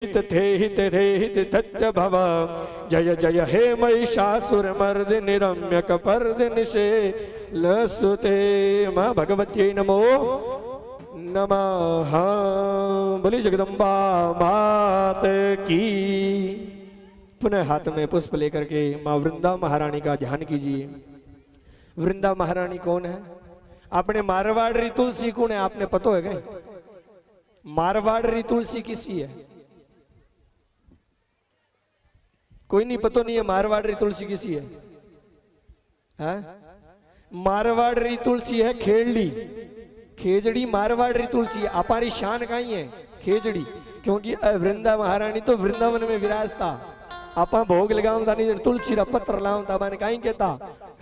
थे हित रे हित धत्य भव जय जय हे महिषासुर मर्दिनि रम्य कपर्दिनि लसुते मां भगवत्यै नमो नमः। बोली जगदम्बा मात की। पुनः हाथ में पुष्प लेकर के मां वृंदा महारानी का ध्यान कीजिए। वृंदा महारानी कौन है? आपने मारवाड़ी तुलसी कौन है? आपने पता है क्या? मारवाड़ी तुलसी किसी है? कोई नहीं पता नहीं है मारवाड़ी तुलसी किसी है? मारवाड़ी तुलसी है खेजड़ी। खेजड़ी मारवाड़ी तुलसी है। अपारी शान कहीं है खेजड़ी, क्योंकि वृंदा महारानी तो वृंदावन में विराजता। आपा भोग लगाऊं था नहीं तुलसी रा पत्र लाऊं था मैंने कहीं कहता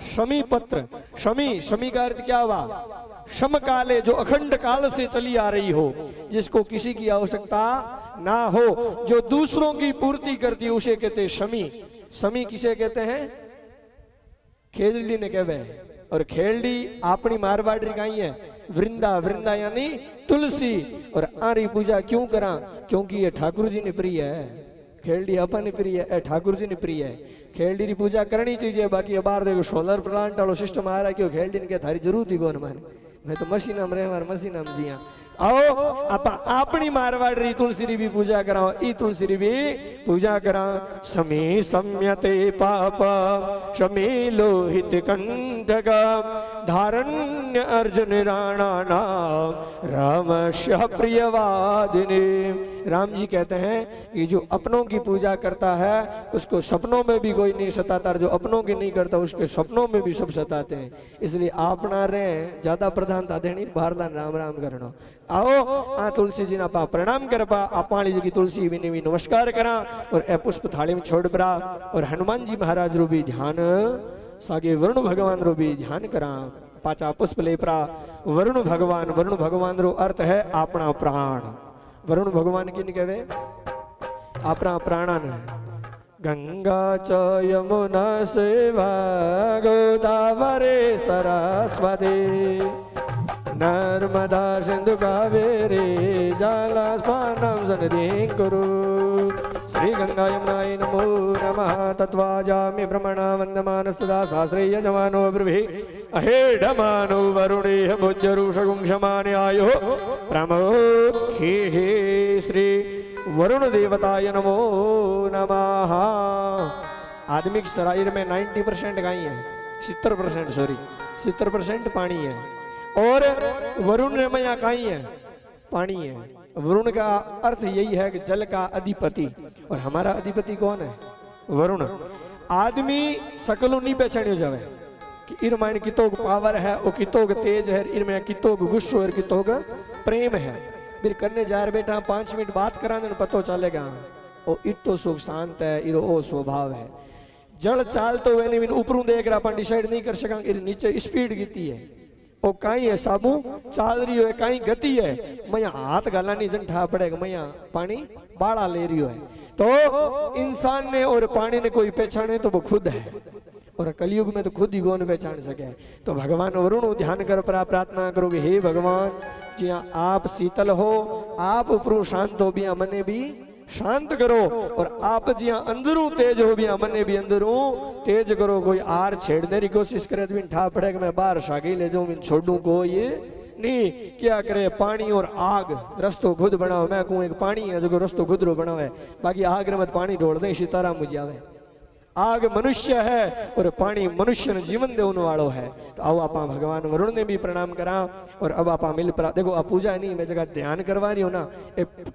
शमी पत्र। शमी शमी का अर्थ क्या हुआ? शम काले, जो अखंड काल से चली आ रही हो, जिसको किसी की आवश्यकता ना हो, जो दूसरों की पूर्ति करती उसे कहते शमी। शमी किसे कहते हैं? खेजड़ी ने कहवे। और खेलड़ी अपनी मारवाड़ी कहीं है वृंदा। वृंदा यानी तुलसी। और आरी पूजा क्यों करा? क्योंकि ये ठाकुर जी ने प्रिय है। खेलड़ी अपन प्रिय है, ठाकुर जी ने प्रिय है। खेलड़ी की पूजा करनी चाहिए। बाकी बार देखो सोलर प्लांट वालों सिस्टम आ रहा है, क्यों खेलड़ी ने क्या थारी जरूरत ही कौन माने? मैं तो मशीन में रहे मशीन में जिया। आओ आप अपनी मारवाड़ी तुलसी री भी पूजा कराओ। ई तुलसी री भी पूजा करा। समी सम्यते पाप शमी लोहित कंठक धारण्य अर्जुन राणा नाम राम प्रियवादिनी। राम जी कहते हैं कि जो अपनों की पूजा करता है उसको सपनों में भी कोई नहीं सताता, जो अपनों की नहीं करता उसके सपनों में भी सब सताते हैं। इसलिए आपना रहे ज्यादा प्रधानता देनी, बाहरला राम राम करना। आओ आ तुलसी जी ना प्रणाम कर पा। आपाणी जी की तुलसी भी नहीं नमस्कार करा और ए पुष्प थाली में छोड़ परा। और हनुमान जी महाराज रो भी ध्यान सागे वरुण भगवान रो भी ध्यान करा। पाचा पुष्प ले परा। वरुण भगवान रो अर्थ है अपना प्राण। वरुण भगवान की नहीं कहवे अपना प्राणन। गंगा च यमुना सेवा गोदावरी सरस्वती नर्मदा सिंधु कावेरी जलस्नानं सन्निधिं कुरु। श्री गंगा यमुनाय नमो नमः। तत्वाजामि ब्रह्मणा वन्दमानस्तदा शास्त्रे यजमानो ब्रुभिः अहेडमानो वरुणेह भुज्यरुषगुं क्षमानि आयुः प्रमुखिः। श्री वरुण देवताय नमो नमः। आदमी के शरीर में 90% गाय है, 70% पानी है। और वरुण में यहाँ काई है? पानी है। वरुण का अर्थ यही है कि जल का अधिपति। और हमारा अधिपति कौन है? वरुण। आदमी सकलों नहीं पहचाने जावे कि इरमाइन कितोग पावर है, वो कितोग तेज है, इरमें कितोग गुस्सो है, कितोग प्रेम है। फिर करने जा रहे बेटा 5 मिनट बात करा देना पतो चलेगा ओ इतो सुख शांत है, इरो ओ स्वभाव है। जल चाल तो वे नहीं ऊपरों देख रहा अपन डिसाइड नहीं कर सका, नीचे स्पीड गिती है। ओ कहीं है साबू चाल रही है, कहीं गति है। मैं हाथ गालानी जन ठा पड़ेगा, मैं पानी बाड़ा ले रही है। तो इंसान ने और पानी ने कोई पहचाने तो वो खुद है। और कलयुग में तो खुद ही कौन पहचान सके। तो भगवान वरुण ध्यान कर प्रार्थना करोगे, हे भगवान जी आप शीतल हो, आप ऊपरों शांत हो, बिया मने भी शांत करो। और आप जी अंदरों तेज हो, बिया मने भी अंदरों तेज करो। कोई आर छेड़ने की कोशिश करे तो ठा पड़ेगा मैं बाहर सागी ले जाऊं, छोड़ू को ये नहीं। क्या करे? पानी और आग रस्तो खुद बनाओ। मैं कहूँ एक पानी है जो रस्तो खुद रो बनावे, बाकी आग मत पानी ढोल दे सीताराम मुझे आवे। आग मनुष्य है और पानी मनुष्य ने जीवन देने वालों है। तो आओ आप भगवान वरुण ने भी प्रणाम करा। और अब आप मिल पड़ा। देखो आप पूजा नहीं मैं जगह ध्यान करवा रही हो ना,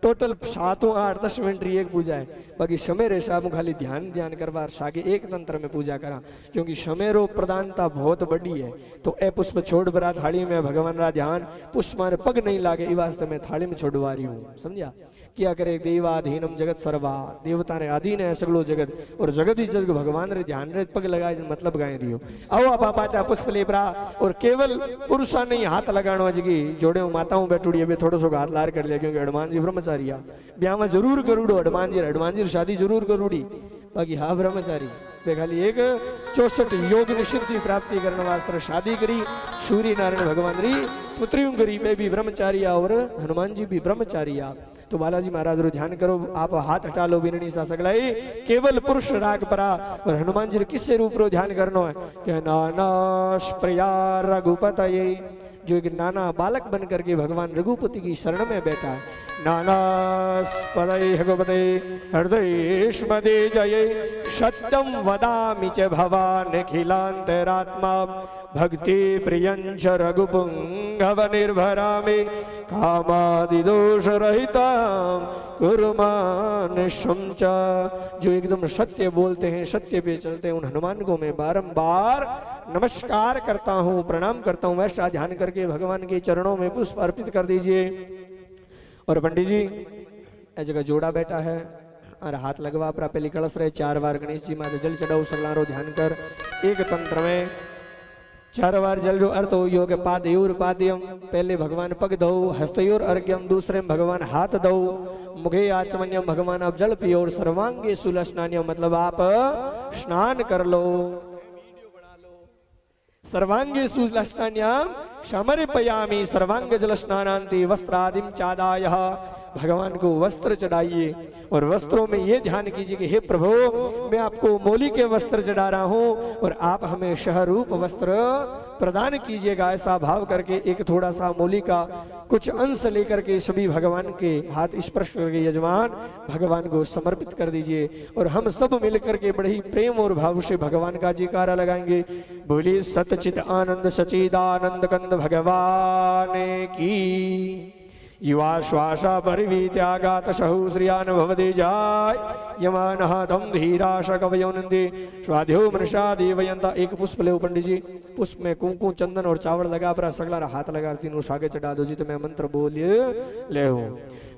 टोटल 7 8 10 मिनट री एक पूजा है। बाकी समय रे साहब खाली ध्यान करवा सागे एक तंत्र में पूजा करा, क्योंकि समय रो प्रधानता बहुत बड़ी है। तो ए पुष्प छोड़ बरा थाली में भगवान रा ध्यान। पुष्प मारे पग नहीं लागे ई वास्ते मैं थाली में छोड़वा रही हूँ, समझा? क्या करे? देवाधीनम जगत सर्वा, देवता रे अधीन है सगलो जगत। और जगत ही जगत भगवान रे ध्यान रे पग लगाए मतलब गाय रही हो। आओ आप पाचा पुष्प ले परा। और केवल पुरुषा नहीं हाथ लगाना जगी जोड़े माताओं बैठूड़ी अभी थोड़ा सो हाथ लार कर लिया, क्योंकि हनुमान जी ब्रह्मचारी ब्याह में जरूर करूड़ो। हनुमान जी शादी जरूर करूड़ी, बाकी हाँ ब्रह्मचारी वे खाली एक 64 योग निश्चित प्राप्ति करने वास्ते शादी करी। सूर्य नारायण भगवान री पुत्रियों करी वे भी ब्रह्मचारिया और हनुमान जी भी ब्रह्मचारिया। तो बालाजी महाराज रो ध्यान करो, आप हाथ हटा लो बिननी सा सगलाई, केवल पुरुष राग परा। और हनुमान जी किससे रूप रो ध्यान करनो है कि नानाश प्रिया रघुपतये, जो एक नाना बालक बन करके भगवान रघुपति की शरण में बैठा है। नानास्पदे भगवते हृदयेष्मदे जये, सत्यम वदामि च भवान् खिलान्तरात्मा, भक्ति प्रियंच रघुपुंगव निर्भरामि, कामादिदोष रहिता कुर्मान शंचा। जो एकदम सत्य बोलते हैं, सत्य पे चलते हैं, उन हनुमान को मैं बारंबार नमस्कार करता हूँ, प्रणाम करता हूँ। वैसा ध्यान करके भगवान के चरणों में पुष्प अर्पित कर दीजिए। और पंडित जी ए जगह जोड़ा बैठा है और हाथ लगवा पर पहले कलश रहे 4 बार गणेश जी माथे जल चढ़ाओ, सगलारो ध्यान कर। एक तंत्र में 4 बार जल जो अर्थ हो योग पादयोर पाद्यम, पहले भगवान पग दो, हस्तयोर अर्घ्यम, दूसरे में भगवान हाथ दो, मुखे आचमन्यम, भगवान आप जल पियो, और सर्वांगे सुलस्नान्यम मतलब आप स्नान कर लो। सर्वांगे सुलस्नान्यम समर्पयामि, सर्वांग जल स्नानांति वस्त्रादिम चादायः, भगवान को वस्त्र चढ़ाइए। और वस्त्रों में ये ध्यान कीजिए कि हे प्रभु मैं आपको मोली के वस्त्र चढ़ा रहा हूं और आप हमें शहरूप वस्त्र प्रदान कीजिएगा। ऐसा भाव करके एक थोड़ा सा मोली का कुछ अंश लेकर के सभी भगवान के हाथ स्पर्श करके यजमान भगवान को समर्पित कर दीजिए। और हम सब मिलकर के बड़े ही प्रेम और भाव से भगवान का जयकारा लगाएंगे। बोलिए सतचित आनंद सचिदानंद कंद भगवान की। युवा श्वासा परिवीत्यागात सहु श्रियान भवदे जाय, यमानः तम धीराश कवयोनंदे स्वाध्यो मनुष्या देवयंता। एक पुष्प ले पंडित जी, पुष्प में कुंकुम चंदन और चावल लगा पर सगला हाथ लगा तीनों सागे चढ़ा दो जी। तो मैं मंत्र बोलिए ले हूं।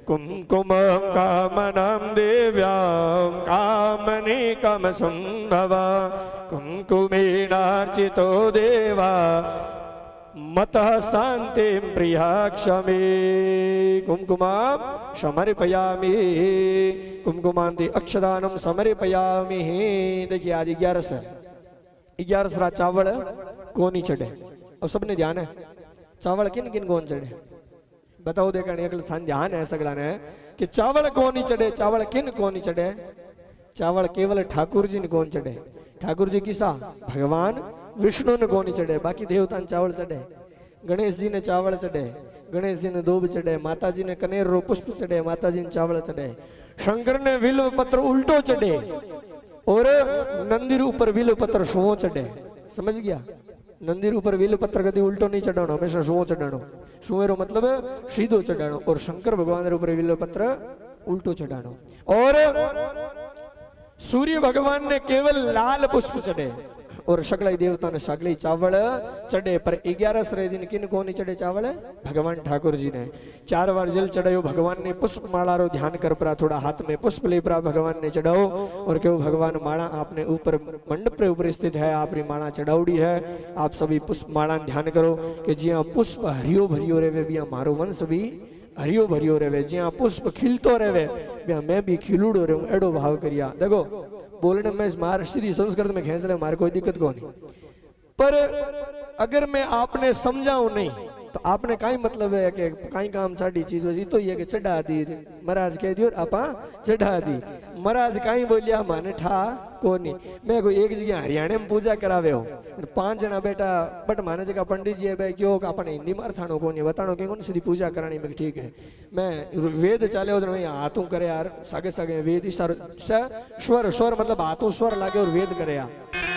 कुमकुम कामनां देव्यां कामने काम संभव, कुमकुमेनार्चितो देवा मतः शांति प्रिया क्षमे, कुमकुमां समर्पयामि, कुमकुमांति अक्षदानम समर्पयामि। देखिए आज 11 चावल कौन ही चढ़े। अब सबने ध्यान है चावल किन किन कौन चढ़े बताओ। देखा अगले स्थान ध्यान है सगला ने कि चावल कौन ही चढ़े, चावल किन कौन ही चढ़े। चावल केवल ठाकुर जी ने कौन चढ़े। ठाकुर जी किसा भगवान विष्णु ने कौन चढ़े, बाकी देवता ने चावल चढ़े। गणेश जी ने चावल चढ़े, गणेश जी ने दूब चढ़े, माता जी ने कनेर रो पुष्प चढ़े, माता जी ने चावल चढ़े। शंकर ने विल्व पत्र उल्टो चढ़े और नंदिर ऊपर विल्व पत्र सुओ चढ़े। समझ गया, नंदिर ऊपर विल्व पत्र कभी उल्टो नहीं चढ़ानो, हमेशा सुओ चढ़ानो। सुएरो मतलब सीधो चढ़ानो। और शंकर भगवान ऊपर विल्व पत्र उल्टो चढ़ानो। और सूर्य भगवान ने केवल लाल पुष्प चढ़े और सगलाई देवता ने सगली चावल चढ़े। पर 11 दिन किन को नहीं चढ़े चावल, भगवान ठाकुर जी ने 4 बार जल चढ़ायो। भगवान ने पुष्प माला रो ध्यान कर परा, थोड़ा हाथ में पुष्प ले परा भगवान ने चढ़ाओ। और क्यों भगवान माला आपने ऊपर मंडप पे ऊपर स्थित है, आपरी माला चढ़ाउड़ी है। आप सभी पुष्प माला ध्यान करो कि जिया पुष्प हरियो भरियो रेवे बिया मारो वंश भी हरियो भरियो रेवे। जिया पुष्प खिलतो रेवे बिया मैं भी खिलूड़ो रहूं, एडो भाव करिया। देखो बोलने में मार सीधी संस्कृत में खेच रहे, मारे कोई दिक्कत को नहीं। पर अगर मैं आपने समझाऊं नहीं तो आपने काई मतलब है कि काई काम साड़ी चीज वैसी तो ये कि चढ़ा दी महाराज कह दियो आपा चढ़ा दी। महाराज काई बोलिया माने ठा को नहीं। मैं कोई एक जगह हरियाणा में पूजा करावे हो 5 जना बेटा बट माने जगह पंडित जी है भाई क्यों अपन हिंदी में अर्थानो को नहीं बतानो कि कौन सी पूजा करानी। मैं ठीक है मैं वेद चाले हो हाथों करे यार सागे सागे वेद स्वर स्वर मतलब हाथों स्वर लागे और वेद करे यार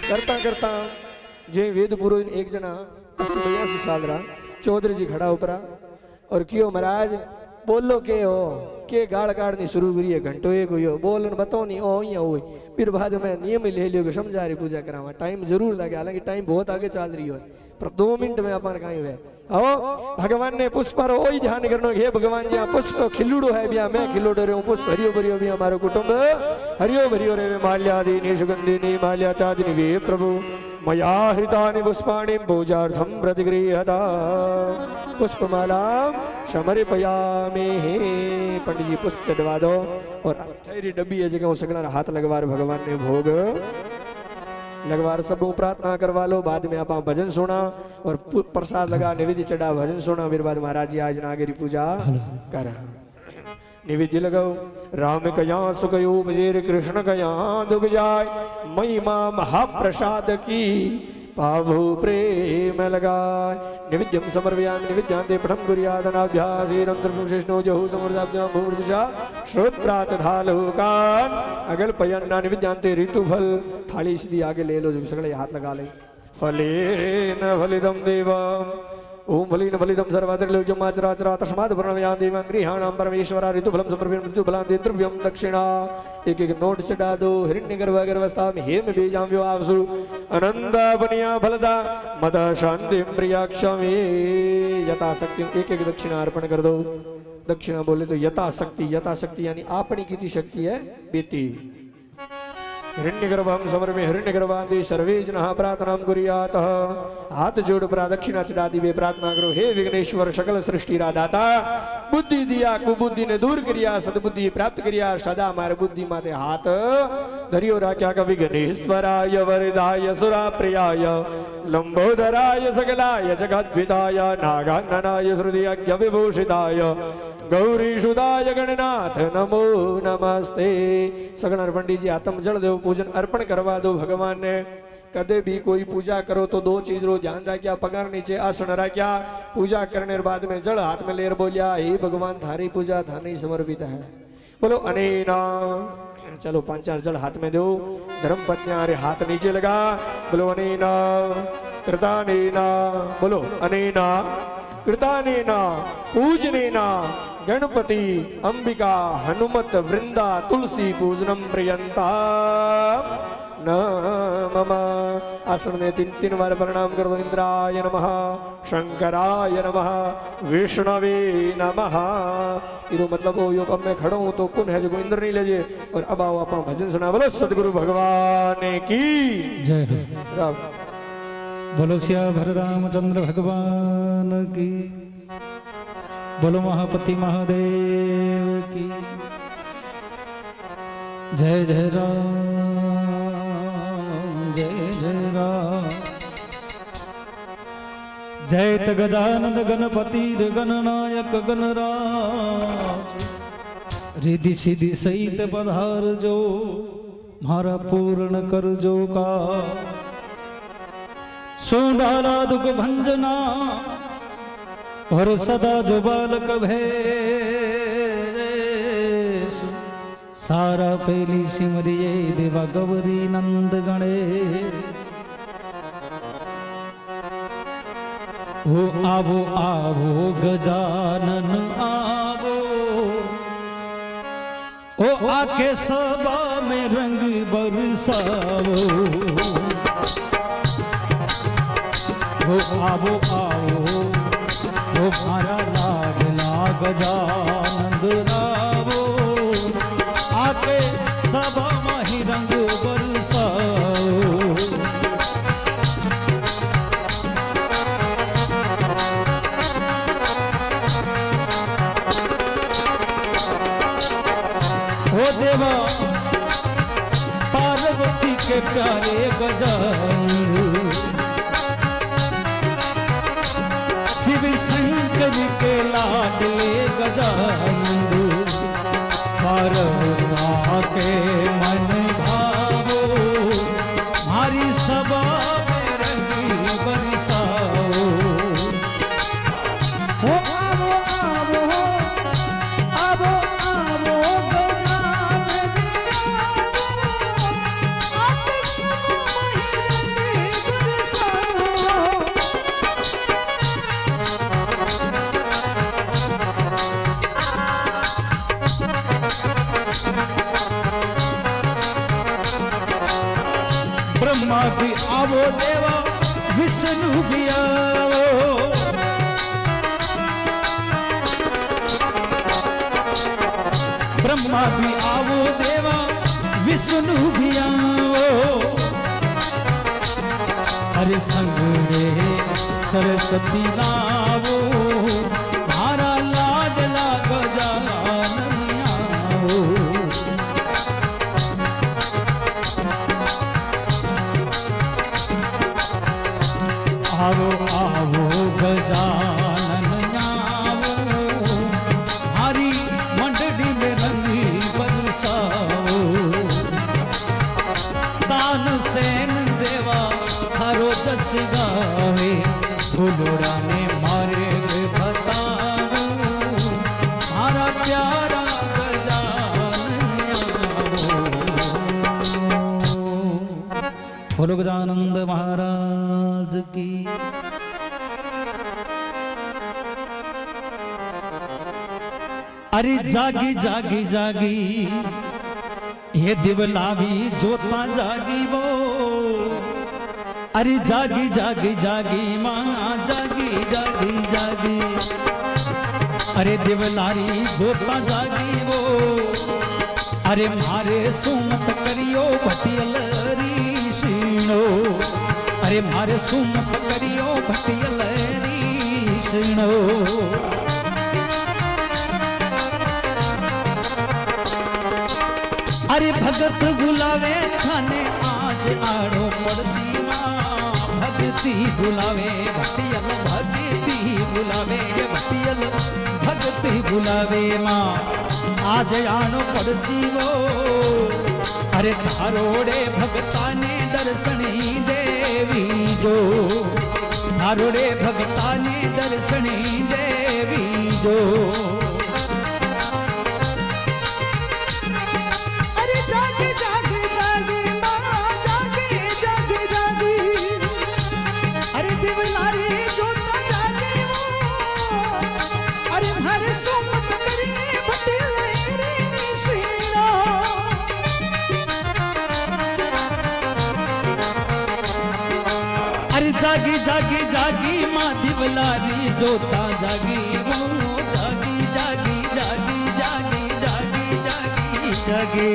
करता करता जे वेद पुरोहित एक जना 80-82 साल रहा चौधरी जी खड़ा उपरा और क्यों महाराज बोलो के हो के गाड़ काटनी शुरू करिए घंटो एक हुई बोलन बताओ नहीं ओ यहाँ हुई। फिर बाद में नियम ले लियो समझा रही पूजा करावा टाइम जरूर लगे, हालांकि टाइम बहुत आगे चल रही हो पर 2 मिनट में अपन कहीं हुए। आओ भगवान ने पुष्प पर वही ध्यान करना हे भगवान जी पुष्प खिलुड़ो है बिया मैं खिलुड़ो रे पुष्प हरियो भरियो भी हमारो कुटुंब हरियो भरियो रे माल्यादीनि सुगंधिनी माल्यातादिनी वे प्रभु मया हृतानि पुष्पाणि पूजार्थं प्रतिगृह्यता पुष्पमाला समर्पयामि। पंडित जी पुष्प चढ़वा दो और ठहरी डब्बी है जगह सगड़ा हाथ लगवा भगवान ने भोग लगवार सब प्रार्थना करवा लो। बाद में आप भजन सुना और प्रसाद लगा निवेद्य चढ़ा भजन सुना। फिर बाद महाराज जी आज नागेरी पूजा कर निवेद्य लगाओ। राम कया सुखयो बजेर कृष्ण कया दुख जाय, महिमा महाप्रसाद की पावो प्रेम लगाय। निवेद्यम समर्पयामि निवेद्यांते पठम कुर्यादनाभ्यासीरंतर्विष्णु जहु समर्दाभ्यां भूर्दुषा श्रोत्रात धालोकान। अगल पयन्ना निवेद्यांते ऋतुफल। थाली सीधी आगे ले लो, जो सगले हाथ लगा ले। फलेन फलिदम देवम ओम फलीन फलिदम सर्वातिर्लोक्यमाचराचरा तस्मात् प्रणवयां देवं गृहाणां परमेश्वरा ऋतुफलं समर्पयन् मृत्युफलां दे द्रव्यं दक्षिणा। एक एक नोट चढ़ा दो। हिरण्यगर्भ गर्भस्था में हेम बीजां व्योआवसु अनंता बनिया फलदा मद शांति प्रियाक्षमे। यथाशक्ति एक एक दक्षिणा अर्पण कर दो। दक्षिणा बोले तो यथाशक्ति यानी आपनी कितनी शक्ति है बेटी। हिरण्यगर्भं समर्पे हिरण्यगर्भादि सर्वे जनाः प्रार्थनां कुर्यात्। हाथ जोड़ प्रदक्षिणा चढ़ा दी वे प्रार्थना करो। हे विघ्नेश्वर सकल सृष्टि दाता, बुद्धि दिया कुबुद्धि ने दूर करिया, सद्बुद्धि प्राप्त करिया। सदा मारे बुद्धि माते हाथ धरियो राख्या। का विघ्नेश्वराय वरदाय सुराप्रियाय लंबोदराय सकलाय जगद्विताय नागाननाय हृदय विभूषिताय गौरी सुदाय गणनाथ नमो नमस्ते। सगण पंडित जी आत्म जल देव पूजन अर्पण करवा दो भगवान ने। कदे भी कोई पूजा करो तो दो चीज रो ध्यान रखिया। पगार नीचे आसन रखिया। पूजा करने बाद में जल हाथ में लेर बोलिया, हे भगवान थारी पूजा थाने समर्पित है। बोलो अनेना। चलो 5-4 जल हाथ में दो। धर्म पत्नियां रे हाथ नीचे लगा। बोलो अनेना कृतानेना। बोलो अनेना कृतानेना पूजनेना गणपति अंबिका हनुमत वृंदा तुलसी पूजनम प्रियंता नमः। आसन में 3 बार प्रणाम करो। इंद्राय नमः, शंकराय नमः, विष्णवे नमः। इरो मतलब ओ योग अब मैं खड़ा हूं तो कौन है जो इंद्र नहीं लेजे। और अब आओ अपना भजन सुना। बोलो सदगुरु भगवान की जय हो। बोलो श्याम रामचंद्र भगवान की। बोलो महापति महादेव की जय। जय राम जय जय राम। जय त गजानंद गणपति गणनायक गणराज। रिद्धि सिद्धि सहित पधार जो मारा पूर्ण कर जो का। सोंडाला दुख भंजना और सदा जो बालक भेष। सारा पहली सिमरिये देवा गौरी नंद गणे। ओ आवो आवो गजानन आवो, ओ आके सभा में रंग बरसावो। ओ आवो आवो ओ मारा लाडला गजानंद रावो। आके सभा माही रंग बरसाओ। ओ देवा पार्वती के प्यारे गजानंद, शिव शंकर के लाडले गजानंद। पार्वती के मन भावो, हमारी सभा में रंग बरसाओ। ओ आवो आवो आवो आवो गजानन आके सभा में रंग बरसाओ। ब्रह्मा भी आवो देवा विष्णु भी आवो। ब्रह्मा भी आवो देवा विष्णु भी आओ। हरे संग रे सरस्वती लावो, मारा लाडला गजानन आओ। आवो आवो गजानन आवो, हरी मंडली में बोलो गजानंद महाराज की। अरे जागी जागी जागी ये दिवलावी जोता जागी वो। अरे जागी जागी जागी माँ जागी जागी जागी। अरे दिवलारी जोता जागी वो। अरे मारे सुमत करियो भटियल रीषिणो। अरे मारे सुमत करियो भटियल रीषिणो। अरे भगत बुलावे थाने आज आड़ो पड़सी माँ। भगती बुलावे भटियल भगती बुलावे भटियल भगती बुलावे माँ। आज आनो पड़सी वो। अरे धारोड़े भगता ने दर्शनी देवी जो। धारोड़े भगता ने दर्शनी देवी जो। अरे जागे जागे जागे माँ जागे जागे जागे। अरे दिवलारी जोता जागे वो। अरे हरे सुमत करिए भटियल रीषिणो। अरे जागी जागी जागी माँ दिवलारी जोता जागी वो। जागी जागी जागी जागी जागी जागी जागी।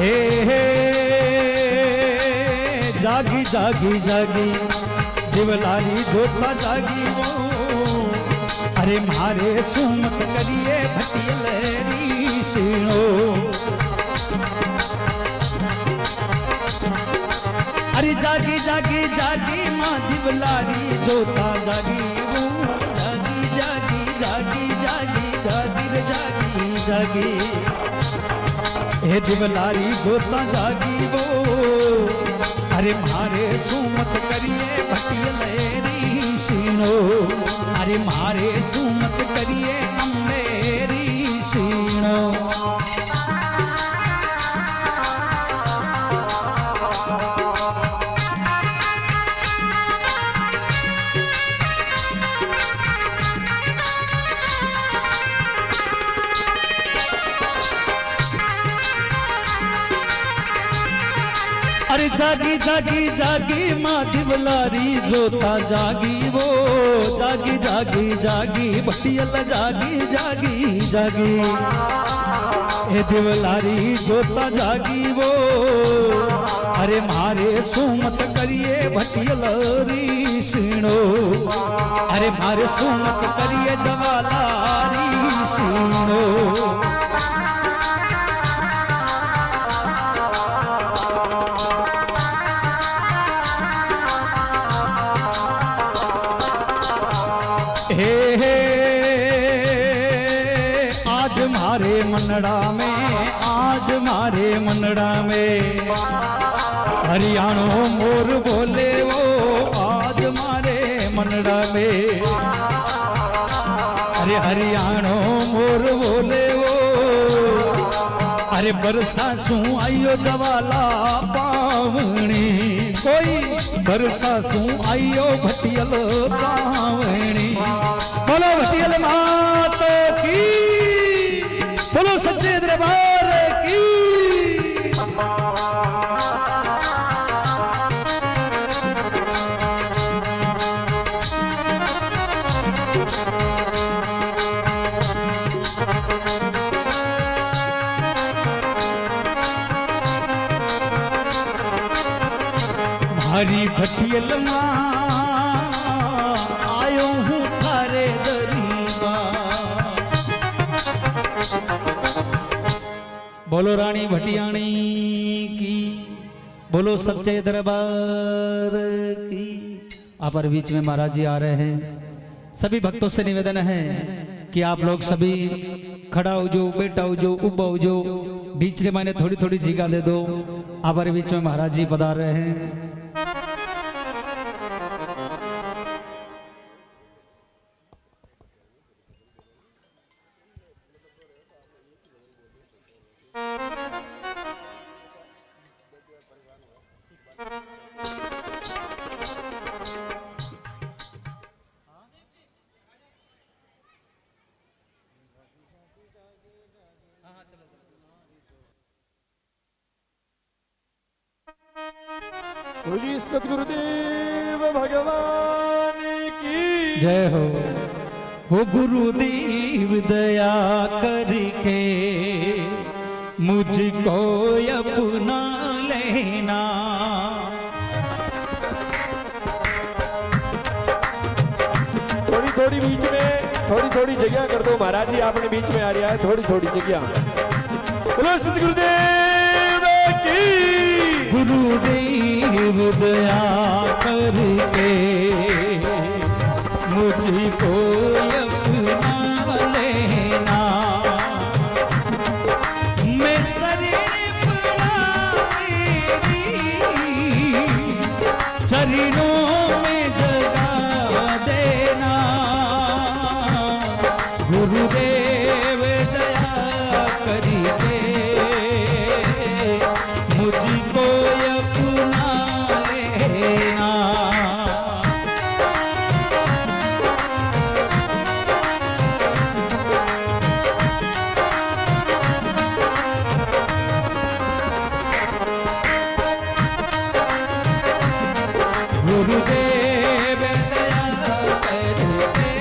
हे हे जागी जागी जागी दिवलारी जोता जागी वो। अरे मारे सुमत करिए भटियल रीषिणो। अरे जागी जागी जागी माँ दिवलारी जोता जागी वो। जागी जागी जागी जागी जागी रे जागी जागी। हे दिवलारी जोता जागी वो। अरे मारे सुमत करिए भटियल रीषिणो। अरे मारे सुमत करिए अम्बे रीषिणो। अरे जागी जागी जागी माँ दिवलारी जोता जागी वो। जागी जागी जागी भटियल जागी जागी जागी। हे दिवलारी जोता जागी वो। अरे मारे सुमत करिए भटियल रीषिणो। अरे मारे सुमत करिए जवाला रीषिणो। हे हे आज मारे मनड़ा में आज मारे मनड़ा में। हरियाणो मोर बोले वो आज मारे मनड़ा में। अरे हरियाणो मोर बोले वो। अरे बरसा सू आइयो जवाला पावनी। कोई बरसा सू आइयो भटियल पावनी। बोलो भटियल माता की। बोलो सच्चे दरबार की। हरी भटियल माँ आयो हूँ थारे दरीबा। बोलो रानी भटियाणी की। बोलो सच्चे दरबार की। आप पर बीच में महाराज जी आ रहे हैं। सभी भक्तों से निवेदन है कि आप लोग सभी खड़ा हो जो, बैठा हो जो, उबा हो जो, बीच में मैंने थोड़ी थोड़ी जगह दे दो। आप पर बीच में महाराज जी पधार रहे हैं। बोलिए सतगुरुदेव भगवान की जय हो गुरुदेव दया करके मुझको अपना लेना। थोड़ी बीच में थोड़ी जगह कर दो महाराज जी, आपने बीच में आ रहा है, थोड़ी जगह। बोलो सतगुरुदेव की। गुरुदेव दया करके मुझको अपना लेना। मैं शरीर पड़ा तेरी चरणों में जगा देना। गुरुदेव दया करके मुझको अपना लेना। गुरुदेव दया करके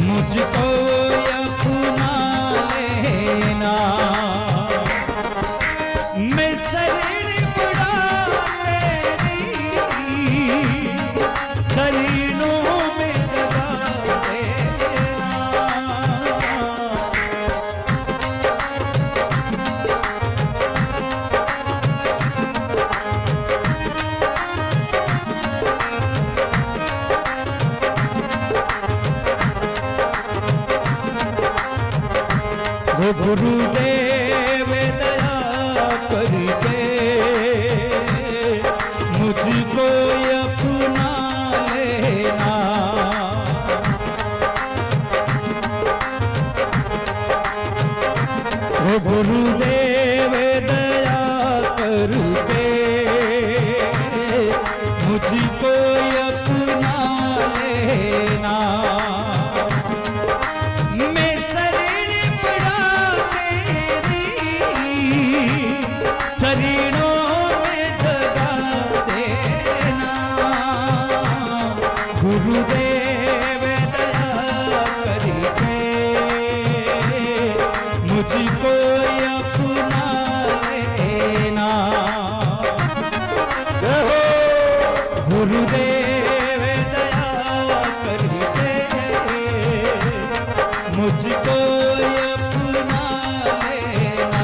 मुझको अपना लेना। मैं शरीर पड़ा तेरी चरणों में जगा देना। गुरुदेव दया करके मुझको अपना लेना। गुरुदेव दया करके मुझको अपना लेना। मैं शरीर पड़ा तेरी चरणों में जगा देना। गुरुदेव दया करके मुझको अपना लेना। गुरुदेव दया करके मुझको अपना लेना।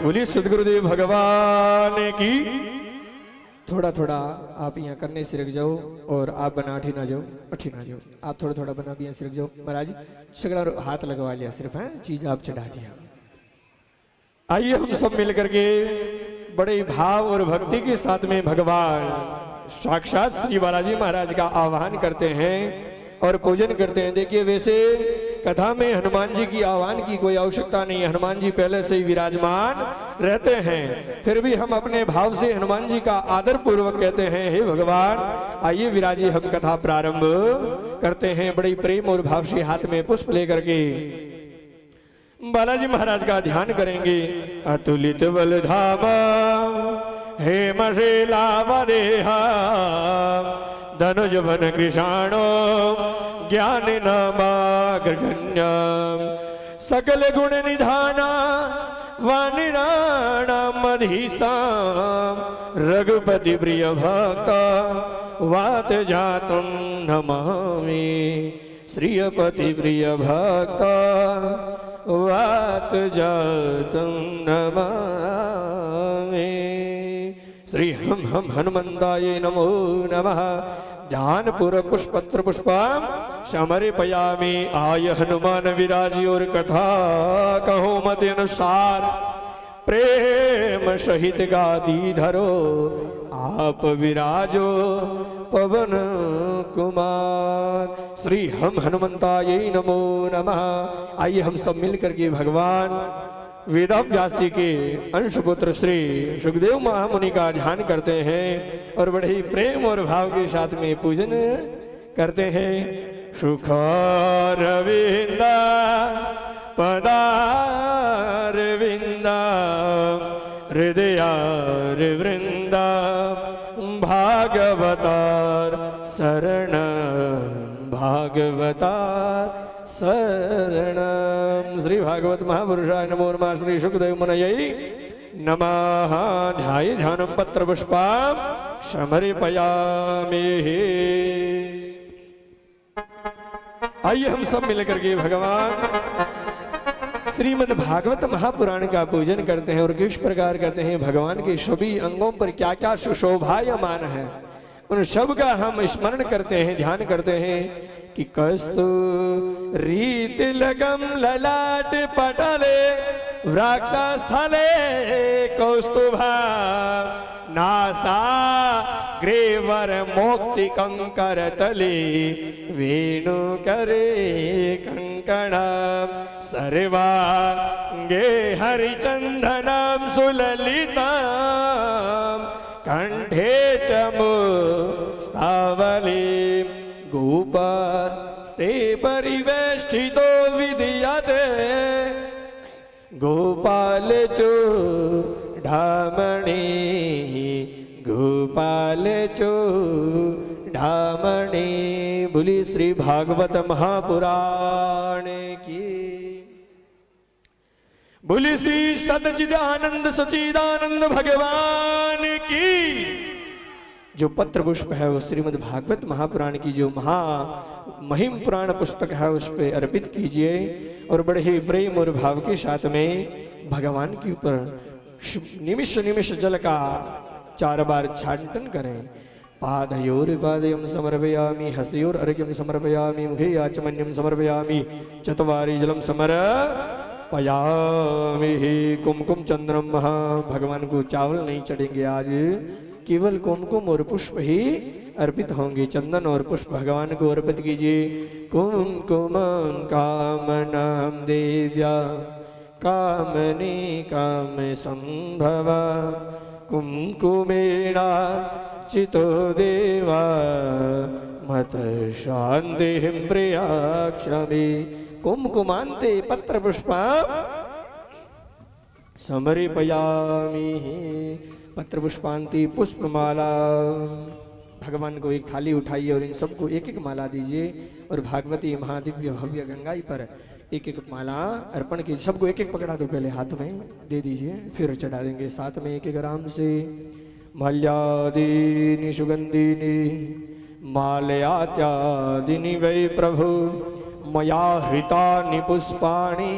बोलिए सतगुरुदेव भगवान की। थोड़ा आप यहाँ करने से रख जाओ और आप बना अठी ना जाओ, आप थोड़ा बना भी यहाँ से रख जाओ। महाराज सगड़ा हाथ लगवा लिया सिर्फ है, चीज आप चढ़ा दिया। आइए हम सब मिलकर के बड़े भाव और भक्ति के साथ में भगवान साक्षात श्री बालाजी महाराज का आह्वान करते हैं और पूजन करते हैं। देखिए वैसे कथा में हनुमान जी की आह्वान की कोई आवश्यकता नहीं है, हनुमान जी पहले से ही विराजमान रहते हैं। फिर भी हम अपने भाव से हनुमान जी का आदर पूर्वक कहते हैं, हे भगवान आइए विराजी, हम कथा प्रारंभ करते हैं। बड़ी प्रेम और भाव से हाथ में पुष्प लेकर के बालाजी महाराज का ध्यान करेंगे। अतुलित बल धामा हे मशेला वदेहा धनुज भन कृषाणो ज्ञान नामाग्रगण्य सकल गुण निधाना वानिराणामधीसा रघुपति प्रिय भक्ता वात जातुं नमामि। श्रीयपति प्रिय भक्ता वात जातुं नमामि। श्री हम हनुमंताय नमो नमः। ध्यान पूर्वक पुष्पत्र पुष्पम समर्पयामि। आय हनुमान विराजी और कथा कहो मत अनुसार प्रेम सहित गादी धरो आप विराजो पवन कुमार। श्री हम हनुमंताय नमो नमः। आइए हम सब मिलकर के भगवान वेदव्यास जी के अंशपुत्र श्री सुखदेव महामुनि का ध्यान करते हैं और बड़े ही प्रेम और भाव के साथ में पूजन करते हैं। सुख रविंदा पदारविंदा हृदयारवृंदा भागवतार शरण भागवतार शरणम। श्री भागवत महापुरुषाय नमो नमः। श्री शुकदेव मुनये नमः। ध्याये ध्यानं पत्र पुष्पां समर्पयामि। आइए हम सब मिलकर के भगवान श्रीमद् भागवत महापुराण का पूजन करते हैं और किस प्रकार करते हैं, भगवान के सभी अंगों पर क्या क्या सुशोभायमान है उन सब का हम स्मरण करते हैं, ध्यान करते हैं कि कस्तूरी तिलकम ललाट पटले वृक्षस्थले कौस्तुभा नासा ग्रेवर मोक्ति कंकर तले वेणु करे कंकणा सर्वांगे हरिचंदनम सुललिताम कंठे चमु स्थावली गोपास्ते परिवेष्टितो विधीयते गोपाल चूडामणि गोपाल चूडामणि। बोली श्री भागवत महापुराण की। बोली श्री सच्चिदानंद सच्चिदानंद भगवान की। जो पत्र पुष्प है वो श्रीमद् भागवत महापुराण की जो महिम पुराण पुस्तक है उस पे अर्पित कीजिए और बड़े ही प्रेम और भाव के साथ में भगवान के ऊपर निमिष निमिष जल का 4 बार छांटन करें। पादयोर पादयम समर्पयामि हस्तयोर अर्घ्यम समर्पयामि मुखे आचमन्यम समर्पयामि चत्वारि जलम समर्पयामि। कुमकुम चंद्रम महा। भगवान को चावल नहीं चढ़ेंगे आज, केवल कुमकुम और पुष्प ही अर्पित होंगे। चंदन और पुष्प भगवान को अर्पित कीजिए। कुमकुम कामनाम देव्या कामने काम संभवा कुमकुमेना चितो देवा मत शांति प्रियाक्षमी। कुमकुमांते पत्र पुष्पा समर्पयामि। पत्र पुष्पांति पुष्पमाला। भगवान को एक थाली उठाइए और इन सबको एक एक माला दीजिए और भागवती महादिव्य भव्य गंगाई पर एक एक माला अर्पण की। सबको एक एक पकड़ा तो पहले हाथ में दे दीजिए, फिर चढ़ा देंगे साथ में एक एक आराम से। माल्यादीनि सुगंधीनि मालयात्यादीनि वै प्रभु मया हृतानि पुष्पाणि।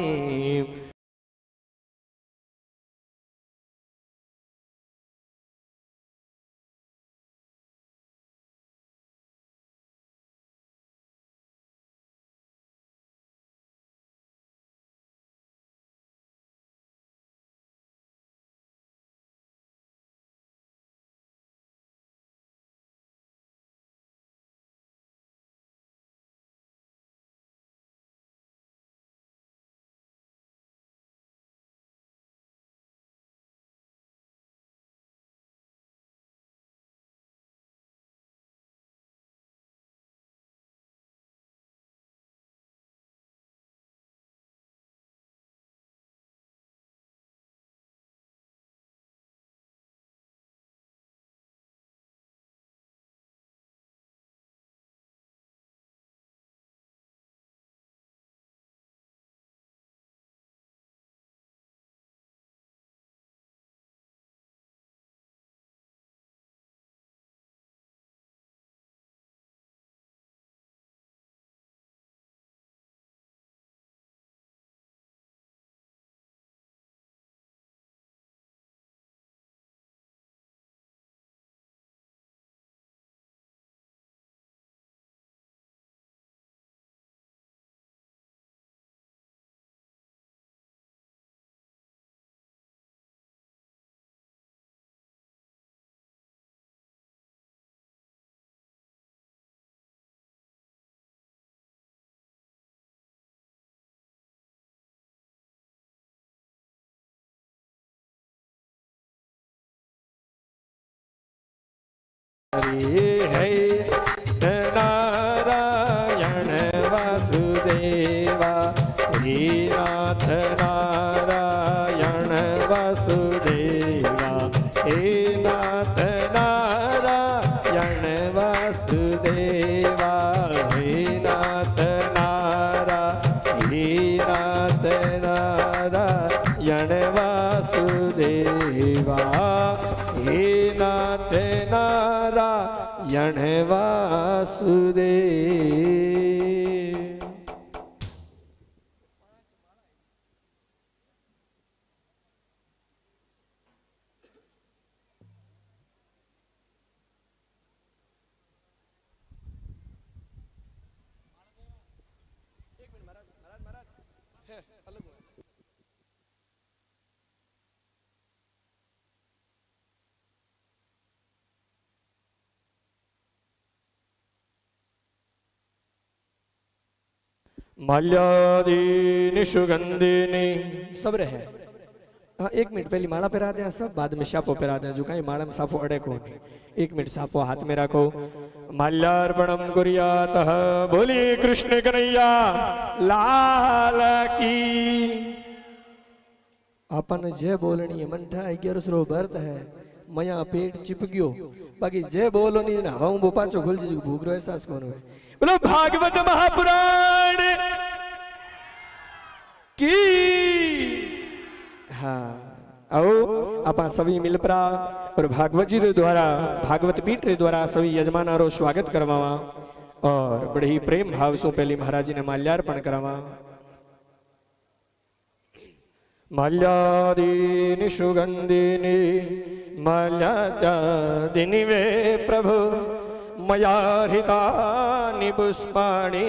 हरे है नारायण वासुदेवा हे नाथ वासुदेवा हे नाथ नारायण वासुदेवा हे नाथ नारायण वासुदेवा हे नाथ नारायण वासुदेव। माल्यादीनि सुगंधिनी सब रहे। हाँ 1 मिनट पहले माला पहरा दें सब, बाद में साफो पहरा दें। जो कहीं माला में साफो अड़े को नहीं, 1 मिनट साफो हाथ में रखो। माल्यार्पणम कुर्यातः। बोली कृष्ण कन्हैया लाल की। अपन जय बोलनी है मंठा 1100 व्रत है, मया पेट चिप गयो, बाकी जय बोलो नहीं ना हवा वो पाचो खुल जी भूख रो एहसास कौन है। बोलो भागवत महापुराण की। हाँ आओ आप सभी मिल परा और भागवत जी रे द्वारा भागवत पीठ रे द्वारा सभी यजमाना रो स्वागत करवावा और बड़े ही प्रेम भाव से पहले महाराज जी ने माल्यार्पण करावा। माल्यादीनि सुगंधिनी माल्यादीनि वे प्रभु मया हृतानि पुष्पाणि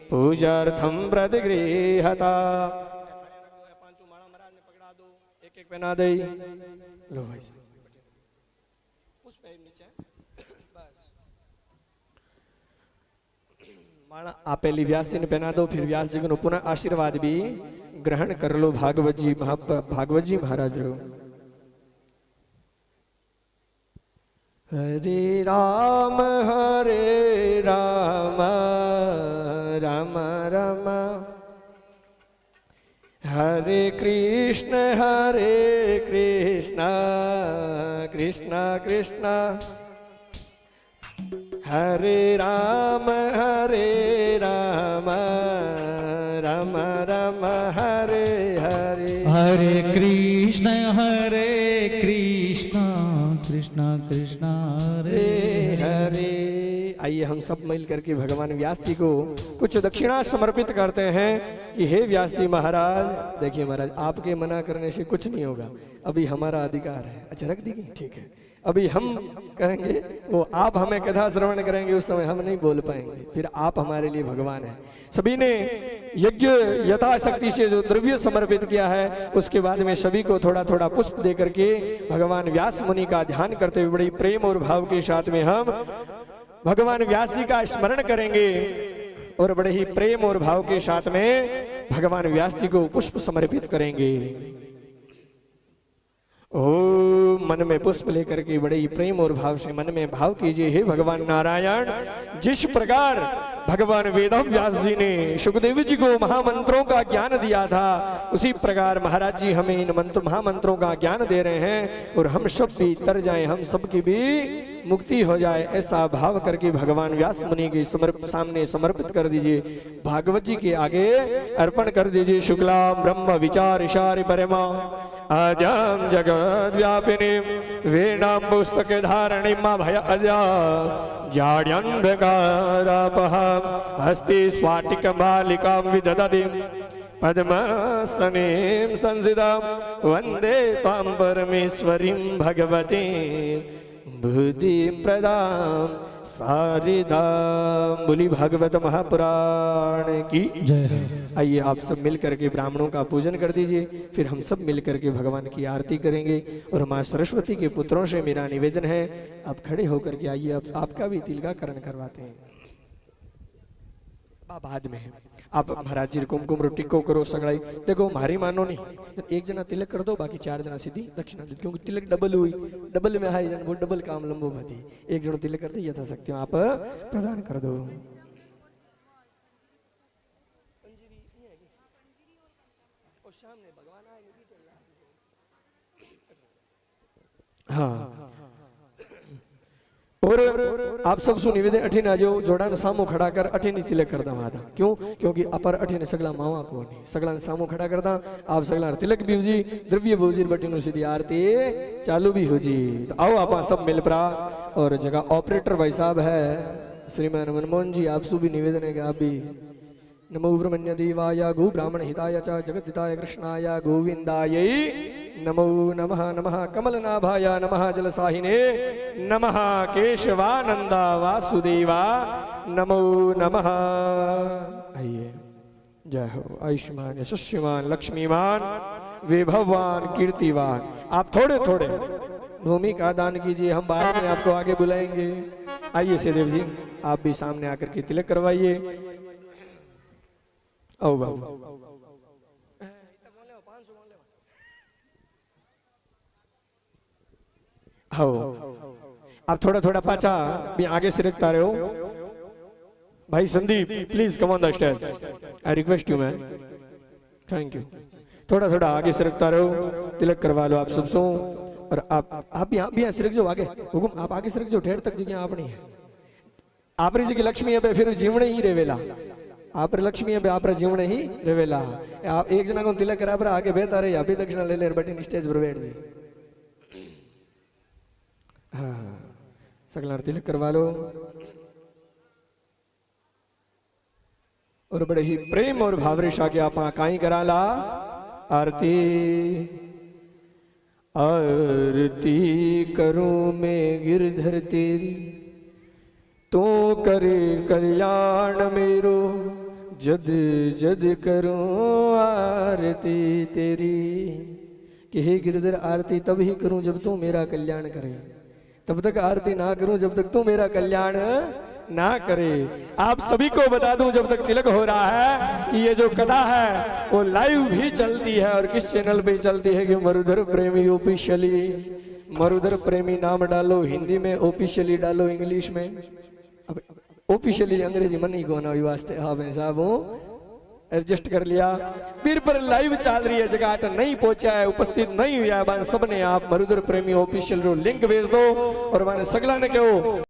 पूजार्थं प्रतिगृहता। पांचों माला महाराज ने पकड़ा दो, एक पहना दे। लो भाई पुष्प नीचे बस। माला आप पहली व्यास जी ने पहना दो, फिर व्यास जी को पुनः आशीर्वाद भी ग्रहण कर लो। भागवत जी महाराज रो। हरे राम राम राम हरे कृष्ण कृष्ण कृष्ण हरे राम राम राम हरे हरे हरे कृष्ण कृष्ण कृष्ण हरे हरे। आइए हम सब मिल करके भगवान व्यास जी को कुछ दक्षिणा समर्पित करते हैं कि हे व्यास जी महाराज। देखिए महाराज आपके मना करने से कुछ नहीं होगा, अभी हमारा अधिकार है। अच्छा रख दीजिए, ठीक है। अभी हम कहेंगे वो आप हमें कथा श्रवण करेंगे, उस समय हम नहीं बोल पाएंगे, फिर आप हमारे लिए भगवान हैं। सभी ने यज्ञ यथाशक्ति से जो द्रव्य समर्पित किया है उसके बाद में सभी को थोड़ा थोड़ा पुष्प दे करके भगवान व्यास मुनि का ध्यान करते हुए बड़ी प्रेम और भाव के साथ में हम भगवान व्यास जी का स्मरण करेंगे और बड़े ही प्रेम और भाव के साथ में भगवान व्यास जी को पुष्प समर्पित करेंगे। ओ मन में पुष्प लेकर के बड़े ही प्रेम और भाव से मन में भाव कीजिए, हे भगवान नारायण, जिस प्रकार भगवान वेदव्यास जी ने सुखदेव जी को महामंत्रों का ज्ञान दिया था, उसी प्रकार महाराज जी हमें इन महामंत्रों का ज्ञान दे रहे हैं और हम सब भी तर जाएं, हम सबकी भी मुक्ति हो जाए, ऐसा भाव करके भगवान व्यास मुनि के सामने समर्पित कर दीजिए। भागवत जी के आगे अर्पण कर दीजिए। शुक्लाम ब्रह्म विचार इशारे परमा आद्याम जगद व्यापिनी वीणाम पुस्तक धारणी मा भय अजा जाड्यंधकारापहम हस्ति स्वाटिक बालिकां विदधति पद्मासनीं संसिदां वंदे तां परमेश्वरीं भगवतीं बुद्धि प्रदां सारिदां। बोली भागवत महापुराण की जय। आइए आप सब मिल करके ब्राह्मणों का पूजन कर दीजिए, फिर हम सब मिल करके भगवान की आरती करेंगे। और माँ सरस्वती के पुत्रों से मेरा निवेदन है, आप खड़े होकर के आइए, आपका भी तिलकाकरण करवाते हैं। बाद में आप महाराज जी कुमकुम रोटी को करो सगड़ाई। देखो हमारी मानो नहीं, एक जना तिलक कर दो, बाकी 4 जना सीधी दक्षिणा दो, क्योंकि तिलक डबल हुई, डबल में हाई जन वो डबल काम लंबो भती। एक जन तिलक कर दे यथाशक्ति आप प्रदान कर दो। हाँ और आप सब सु निवेदन अठीन आजो जोड़ा ने सामो खड़ा कर अठीन तिलक करदा माता क्यों क्योंकि अपर अठीन सगला मावा को नहीं सगला ने सामो खड़ा करदा आप सगला तिलक भी जी द्रव्य भोजी बटीनु सीधी आरती चालू भी हो जी तो आओ आप सब मिल परा और जगह ऑपरेटर भाई साहब है श्रीमान मनमोहन जी आप सु भी निवेदन है कि आप भी नमो ब्रह्मण्य देवाय गो ब्राह्मण हिताय च जगत हिताय कृष्णाय गोविंदाय नमो नमः नमः कमलनाभाय नमः जलसाहिने नमः केशवानंदा वासुदेवा नमो नमः। आइए जय हो आयुष्मान यशस्विमान लक्ष्मीमान वैभववान कीर्तिवान। आप थोड़े थोड़े भूमि का दान कीजिए, हम बाद में आपको आगे बुलाएंगे। आइए सेदेव जी आप भी सामने आकर के तिलक करवाइए। आओ बाबू आओ आप थोड़ा थोड़ा पाचा भी आगे से रखता रहे हो। भाई Sandeep please come on the stage, I request you man, thank you. थोड़ा थोड़ा आगे से रखता रहो, तिलक करवा लो आप सब सो। और आप यहाँ सिरक जो आगे हुकुम आप आगे सिरक जो ठेर तक जगह आपनी है आप जी की लक्ष्मी है फिर जीवने ही रेवेला आप लक्ष्मी है आप जीवने ही रेवेला। आप एक जना को तिलक करा पर आगे बेहतर है अभी दक्षिणा ले ले बटी स्टेज पर बैठ जी। हाँ सगला तिलक करवा लो और बड़े ही प्रेम और भावरेशा के आप काई कराला आरती। आरती करूं मैं गिरधर तेरी तो करे कल्याण मेरो जद जद करूं आरती तेरी। कि हे गिरधर आरती तब ही करूं जब तू मेरा कल्याण करे, तब तक आरती ना करूं जब तक तू मेरा कल्याण ना करे। आप सभी को बता दूं जब तक तिलक हो रहा है कि ये जो कथा है वो लाइव भी चलती है और किस चैनल पे चलती है कि मरुधर प्रेमी ऑफिशियली। मरुधर प्रेमी नाम डालो हिंदी में, ऑफिशियली डालो इंग्लिश में। अब ऑफिशियली अंग्रेजी मन ही कोना वास्ते हाँ भाई साहब एडजस्ट कर लिया। फिर पर लाइव चल रही है, जगह अट नहीं पहुंचा है, उपस्थित नहीं हुआ है, सबने आप मरुधर प्रेमी ऑफिशियल रो लिंक भेज दो और मैंने सगला ने कहो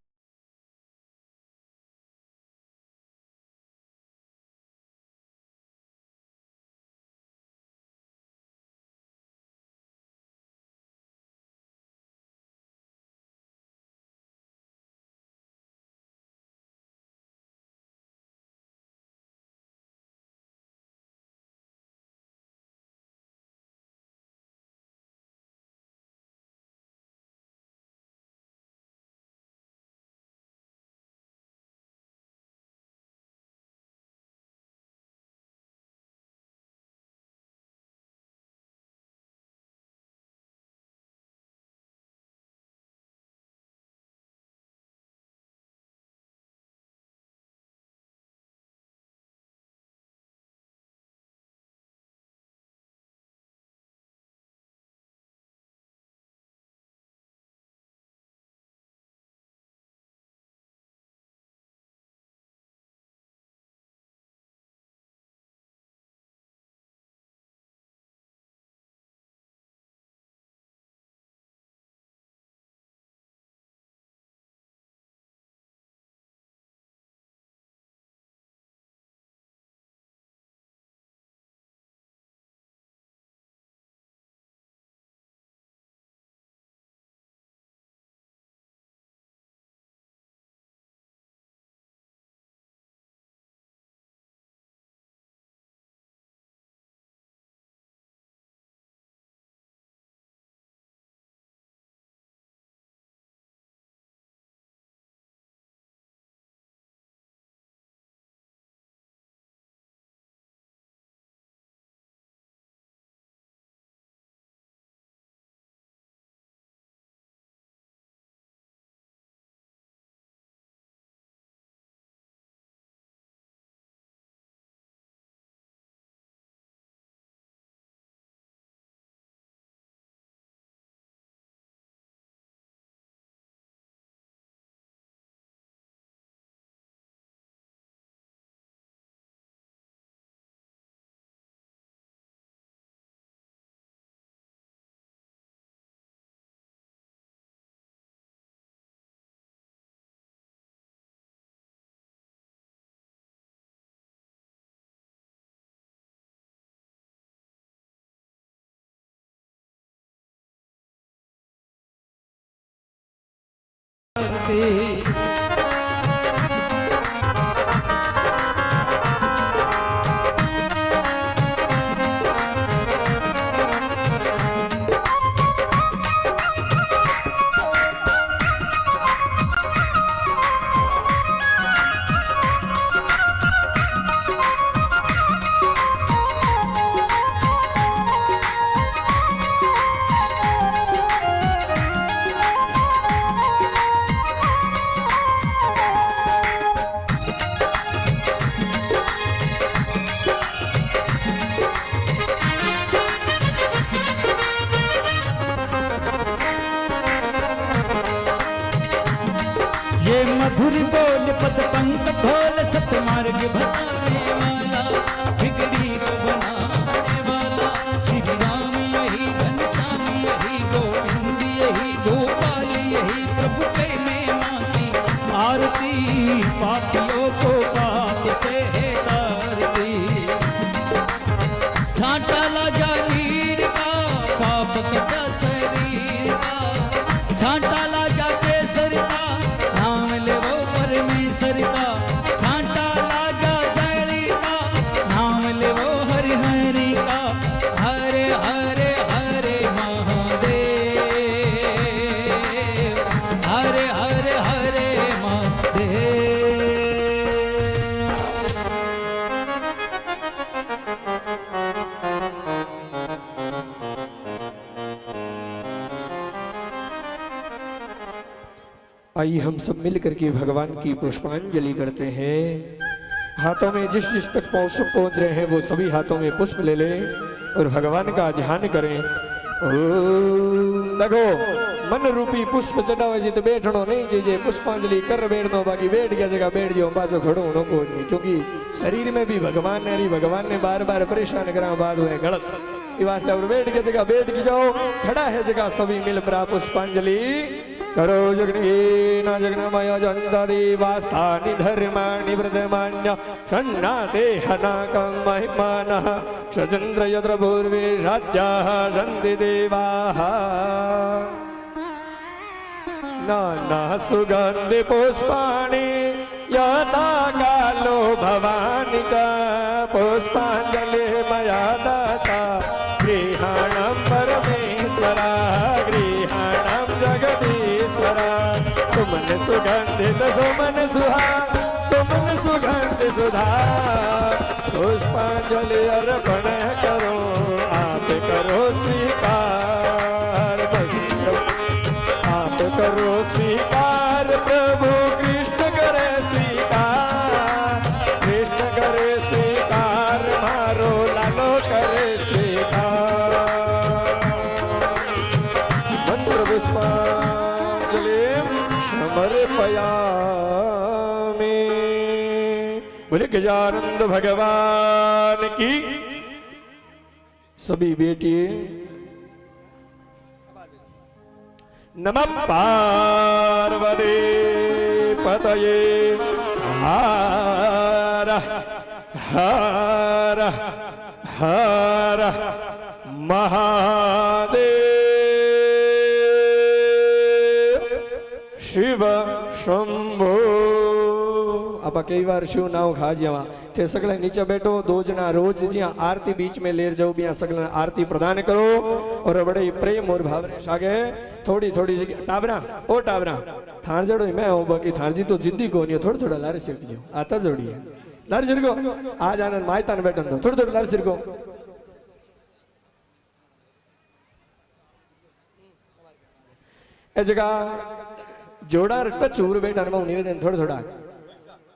ये मधुर बोल पद पंक ढोल सतमार्ग बनाने वाला, बिगड़ी को बनाने वाला, श्री राम यही घनश्याम यही गोविंद यही गोपाल यही प्रभु के में की आरती, पापियों को पाप से है तारती। छांटा लगा नीर का पाप कटा शरीर का, छांटा लगा केसर का नाम ले वो परमेश्वर का, छांटा लागा जयरी का नाम ले वो हरि हरि का। हरे हरे हरे महादेव, हरे हरे हरे महादेव। आइए हम सब मिल करके भगवान की पुष्पांजलि करते हैं। हाथों में जिस जिस तक पहुंच रहे हैं वो सभी हाथों में पुष्प ले लें और भगवान का ध्यान करें। देखो मन रूपी पुष्प चढ़ावे जी तो बैठनो नहीं चाहिए, पुष्पांजलि कर बैठ दो, बाकी बैठ गया जगह बैठ जाओ, बाजो खड़ो होनो को नहीं, क्योंकि शरीर में भी भगवान ने बार बार परेशान करा, बात हुए गलत वास्ते। और बैठ के जगह बैठ के जाओ, खड़ा है जगह सभी मिल प्रा पुष्पांजलि करो। जगनीना जगनमय जंतदेवास्थानि धर्माणि व्रतमान्य षण्णाते हनाकं महिमानः शचन्द्र यत्र पूर्वे साध्याः सन्ति देवाः। नाना सुगन्धि पुष्पाणि यथा कालो भवानि च पुष्पाञ्जलि मया दत्ता गृहाणं परमेश्वरा गृहाणं जगदीश्वरा। सुमन सुगंधित सुमन सुहा सुमन सुगंधि सुधा पुष्पांजलि अर्पण करो, आप करो स्वीकार, आप करो स्वीकार, प्रभु कृष्ण करे स्वीकार, कृष्ण करे स्वीकार, मारो लालो करे स्वीकार। मंत्र पुष्पांजलि समर्पयामि। बोले गजानंद भगवान की। सभी बेटिए नमः पार्वती पतये हर हर हर महादेव शिव शंभो। आप कई बार शिव नाव खा जावा थे सगले नीचे बैठो, दो जना रोज जिया आरती बीच में लेर जाओ, बिया सगले आरती प्रदान करो और बड़े प्रेम और भाव सागे थोड़ी थोड़ी जगह टाबरा ओ टाबरा थान जड़ो मैं हूं, बाकी थान जी तो जिद्दी को नहीं, थोड़ा थोड़ा लारे सिर जो आता जोड़ी है लारे सिर को आज आनंद मायता बैठन दो, थोड़ा थोड़ा लारे सिर को। ए जगह जोड़ा टच उर बैठा निवेदन थोड़ा थोड़ा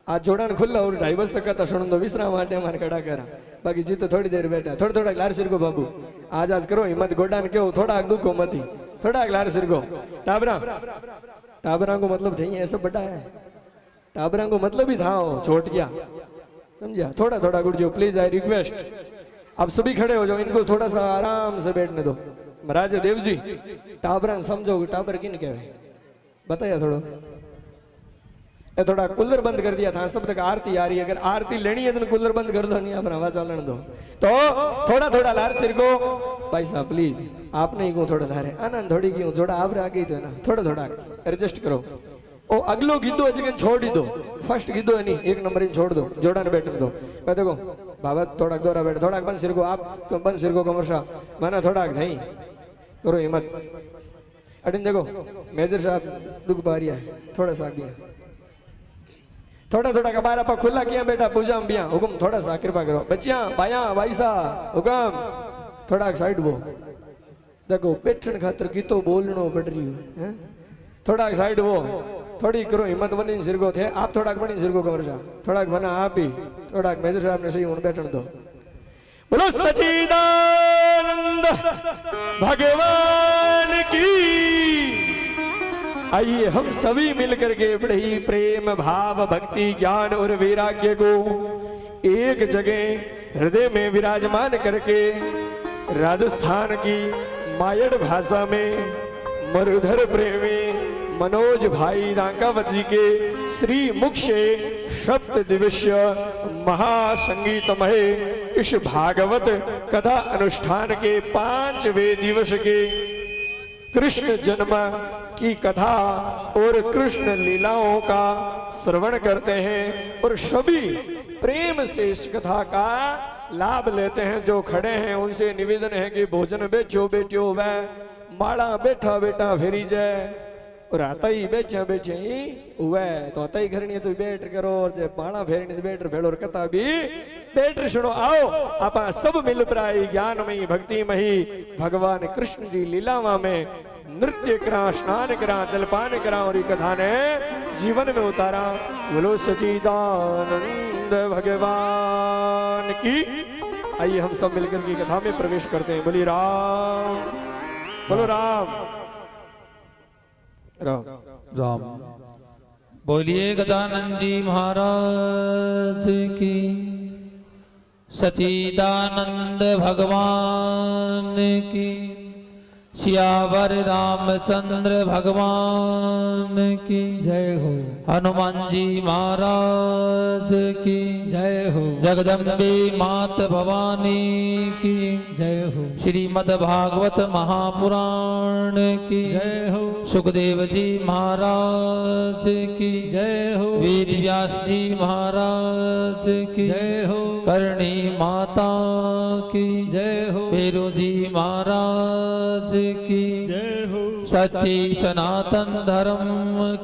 आज जोड़ान खुला और 2:30 तक का सुन दो विश्राम माटे हमारे कड़ा करा, बाकी जी तो थोड़ी देर बैठा, थोड़ा थोड़ा लार सिर को बाबू आज आज करो हिम्मत गोडान क्यों थोड़ा दुखो मती, थोड़ा लार सिर को। टाबरा टाबरा को मतलब थे ऐसा बड़ा है, टाबरा को मतलब ही था छोट गया समझा, थोड़ा थोड़ा गुड़ जो प्लीज आई रिक्वेस्ट। अब सभी खड़े हो जाओ, इनको थोड़ा सा आराम से बैठने दो। महाराज देव जी टाबरा समझो टाबर किन कहवे बताया थोड़ा, थोड़ा कूलर बंद कर दिया था, सब तक आरती आ रही है, अगर आरती लेनी है तो कूलर बंद कर दो, नहीं आप हवा चलन दो। तो थोड़ा थोड़ा लार सिर को भाई साहब प्लीज आप नहीं को थोड़ा लारे आनंद थोड़ी क्यों थोड़ा आप आगे तो है ना, थोड़ा थोड़ा एडजस्ट करो। ओ अगलो गीधो है छोड़ दी दो, फर्स्ट गीधो है नहीं, एक नंबर इन छोड़ दो, जोड़ा ने बैठने दो। मैं देखो बाबा थोड़ा दोरा बैठ, थोड़ा बन सिर को आप बन सिर को कमरशा माना थोड़ा थई करो हिम्मत। अडिन देखो मेजर साहब दुख बारिया थोड़ा सा दिया, थोड़ा थोड़ा का बार आप खुला किया बेटा पूजा में बिया हुक्म थोड़ा सा कृपा करो बच्चियां भाइया भाई सा हुक्म थोड़ा साइड वो देखो बैठन खातर की तो बोलनो पड़ रही है, थोड़ा साइड वो थोड़ी करो हिम्मत बनी सिर को थे आप थोड़ा बनी सिर को कमर जा थोड़ा बना आप ही थोड़ा मेजर साहब ने सही हूं बैठन दो। बोलो सच्चिदानंद भगवान की। आइए हम सभी मिलकर के बड़े ही प्रेम भाव भक्ति ज्ञान और वैराग्य को एक जगह हृदय में विराजमान करके राजस्थान की मायड़ भाषा में मरुधर प्रेमी मनोज भाई रांकावत जी के श्री मुख से सप्त दिवसीय महासंगीतमय इस भागवत कथा अनुष्ठान के 5वें दिवस के कृष्ण जन्म की कथा और कृष्ण लीलाओं का श्रवण करते हैं और सभी प्रेम से इस कथा का लाभ लेते हैं। जो खड़े हैं उनसे निवेदन है कि भोजन बेचो बेटियो वह माड़ा बैठा बेटा फेरी जाए और आता ही बेचा बेचे ही वह तो आता ही घरनी तो बैठ करो और जब माड़ा फेरनी तो बैठ फेलो और कथा भी बैठ सुनो। आओ आप सब मिल प्राई ज्ञानमयी भक्तिमयी भगवान कृष्ण जी लीलावा में नृत्य करा स्नान करा जलपान करा और कथा ने जीवन में उतारा। बोलो सच्चिदानंद भगवान की। आइए हम सब मिलकर की कथा में प्रवेश करते हैं। बोली राम बोलो राम राम राम। बोलिए गजानन जी महाराज की। सच्चिदानंद भगवान की। सियावर रामचंद्र भगवान की जय हो। हनुमान जी महाराज की जय हो। जगदम्बे मात भवानी की जय हो। श्रीमद् भागवत महापुराण की जय हो। सुखदेव जी महाराज की जय हो। वेद व्यास जी महाराज की जय हो। करणी माता की जय हो। भैरू जी महाराज की जय हो। सत्य सनातन धर्म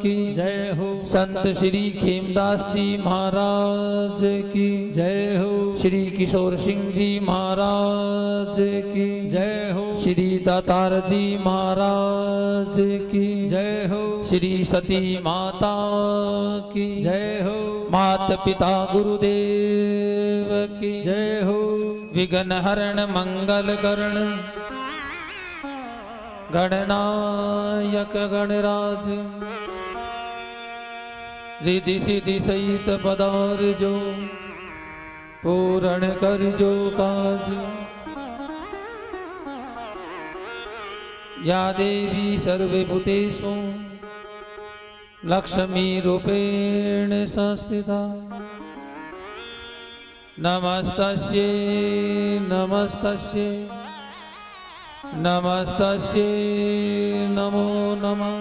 की जय हो। संत श्री खेमदास जी महाराज की जय हो। श्री किशोर सिंह जी महाराज की जय हो। श्री दातार जी महाराज की जय हो। श्री सती माता की जय हो। मात पिता गुरुदेव की जय हो। विघ्न हरण मंगल करण गणनायक गणराज रिधि सिद्धि सहित पदार जो पूर्ण कर जो काज। या देवी सर्वभूतेषु लक्ष्मी रूपेण संस्थिता नमस्तस्यै नमस्तस्यै नमस्तस्यै नमो नमः।